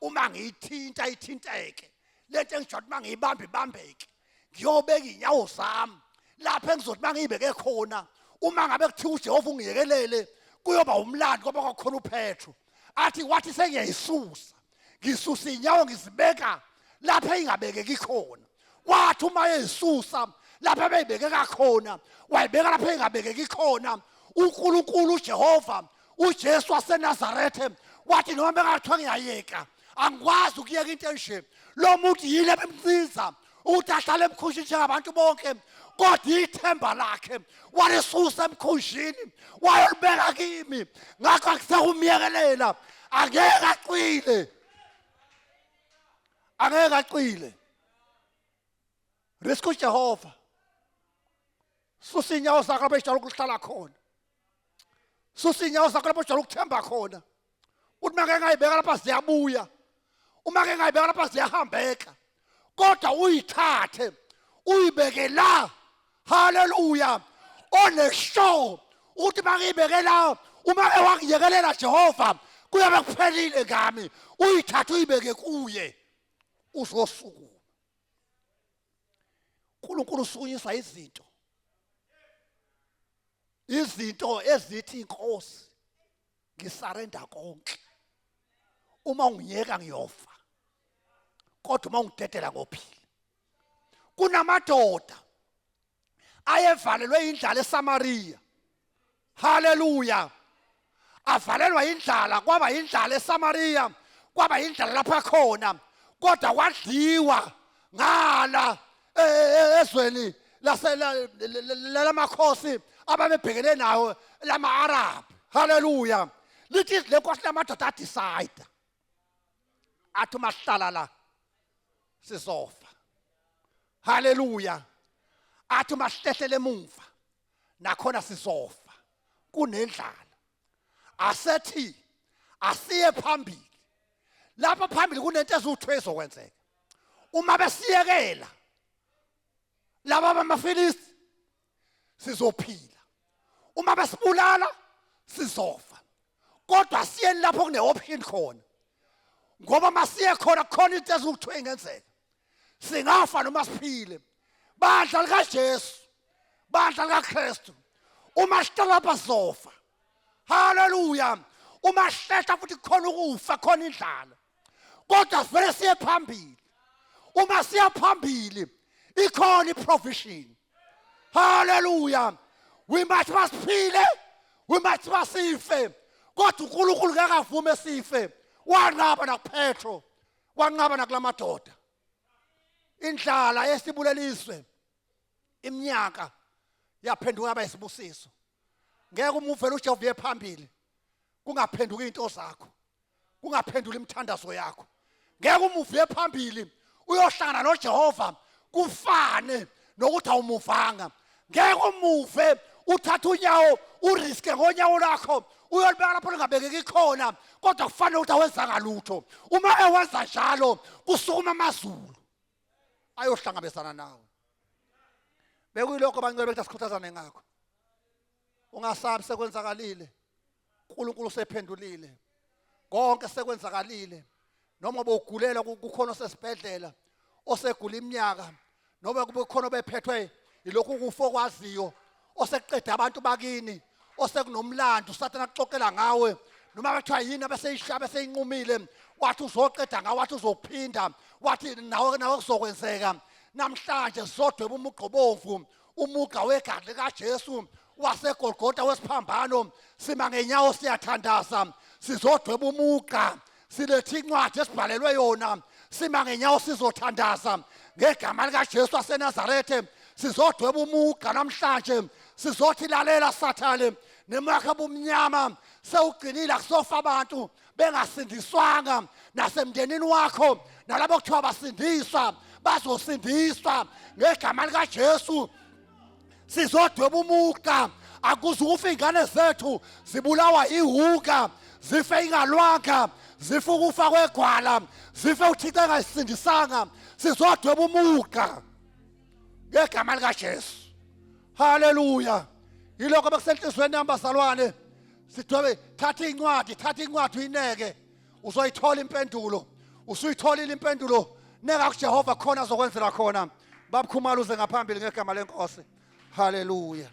A: uma ngiyithinta ithinteke lento engijwayele uma ngiyibambeke ngiyobeka inyawo zami lapha engizothi mangiyibeke khona uma ngabe kuthiwa uJehova ungiyekelele kuyoba umlando ngoba kwakhona uPetro athi wathi sengiyayisusa ngisusa inyawo ngizibeka lapha ingabekeki khona wathi uma yeyisusa lapha beyibekeka khona wayibeka lapha ingabekeki khona uNkulunkulu uJehova uJesu waseNazarethe wathi noma bengathiwa ngiyayeka angikwazi ukuyeka into enje lo muntu yile bemsiza ukuthi ahlale emkhunjini njengabantu bonke kodwa ithemba lakhe walisusa emkhunjini wayolibeka kimi ngakho akusakumyekelela angeke acile risku Jehova susa inyawo zakho lapho ejwayele ukuhlala khona susa inyawo zakho lapho ejwayele ukuthemba khona uthi uma ngeke lapha ziyabuya uma ngeke lapha ziyahambeka kodwa uyithathe uyibeke la. Hallelujah. Oneshow uthi mangibeke la uma ewangiyekelela Jehova kuyabe kuphelile ngami uyithatha uyibeke kuye uzosuku uNkulunkulu usukunyiswa izinto ezithi inkosi ngisarenda konke uma ungiyeka ngiyofa kodwa uma ungidedela ngophila. Kunamadoda ayevalelwe indlala eSamaria. Hallelujah. Avalelwa indlala kwaba indlala eSamaria kwaba indlala lapha khona kodwa kwadliwa ngala ezweni lamakhosi ababebhekene nawo lama-Arab. Hallelujah. Lithi le nkosi lamadoda adecide athi uma sihlala la sizofa. Hallelujah. Athi uma sihlehlele emuva nakhona sizofa kunendlala. Asethi asiye phambili lapha phambili kunento eziwu2 ezokwenzeka uma besiyekela laba bamaFilisti sizophila uma besibulala sizofa kodwa siye lapho kune option khona ngoba masiye khona khona into eziwu2 ingenzeka singafa noma siphile bandla likaJesu bandla likaKristu uma sihlala lapha sizofa. Hallelujah. Uma sihlehla futhi khona ukufa khona indlala kodwa vele siye phambili uma siya phambili ikhona iprovision. Hallelujah. We must siphile we must sife kodwa uNkulunkulu ngakavume sife wanqaba nakuPetro wanqaba nakulamadoda. Indlala yesibuleliswe iminyaka yaphenduka yaba isibusiso ngeke umuvele uJehova ephambili kungaphenduka into zakho, kungaphendula imithandazo yakho. Ngeke umuve phambili uyohlangana noJehova kufane nokuthi awumuvanga. Ngeke umuve uthatha unyawo uriske ngonyawo lakho uyolibeka lapho lingabekeki khona kodwa kufanele ukuthi awenzanga lutho. Uma ewenza njalo kusukuma amazulu ayohlangabezana nawe. Bekuyilokho abancebe ukuthi sikhuthazane ngakho. Ungasabi sekwenzakalile. uNkulunkulu usephendulile. Konke sekwenzakalile. Noma bogulela kukhona osesibhedlela osegula iminyaka noma kube khona bephethwe ilokhu kufo kwaziyo oseqeda abantu bakini osekunomlando usathana kuxoxela ngawe noma bathiwa yini abaseyishaba seyinqumile wathi uzoqeda ngawe wathi uzophinda wathi nawe kuzokwenzeka. Namhlanje sodweba umugqobomvu umuga wegadle kaJesu waseGolgotha wesiphambano sima ngenyawo siyathandaza sizodweba umuga silethi incwadi esibhalelwe yona sima ngenyawo sizothandaza ngegama likaJesu waseNazarethe sizodweba umuga namhlanje sizothi lalela sathane nemakha bomnyama sewugcinile akusofa abantu bengasindiswanga nasemndenini wakho nalabo kuthiwa basindiswa bazosindiswa ngegama likaJesu sizodweba umuga akuzukufa ingane zethu zibulawa ihuka zife ingalwanga zife ukufa kwegwala zife uThixo engasindisanga sizodweba umuga ngegama likaJesu. Haleluya. Yilokho bekusenhlizweni yami bazalwane sidwebe thatha incwadi uyineke uzoyithola impendulo usuyitholile impendulo neka kuJehova khona azokwenzela khona babukhumala uze ngaphambili ngegama lenkosi. Haleluya.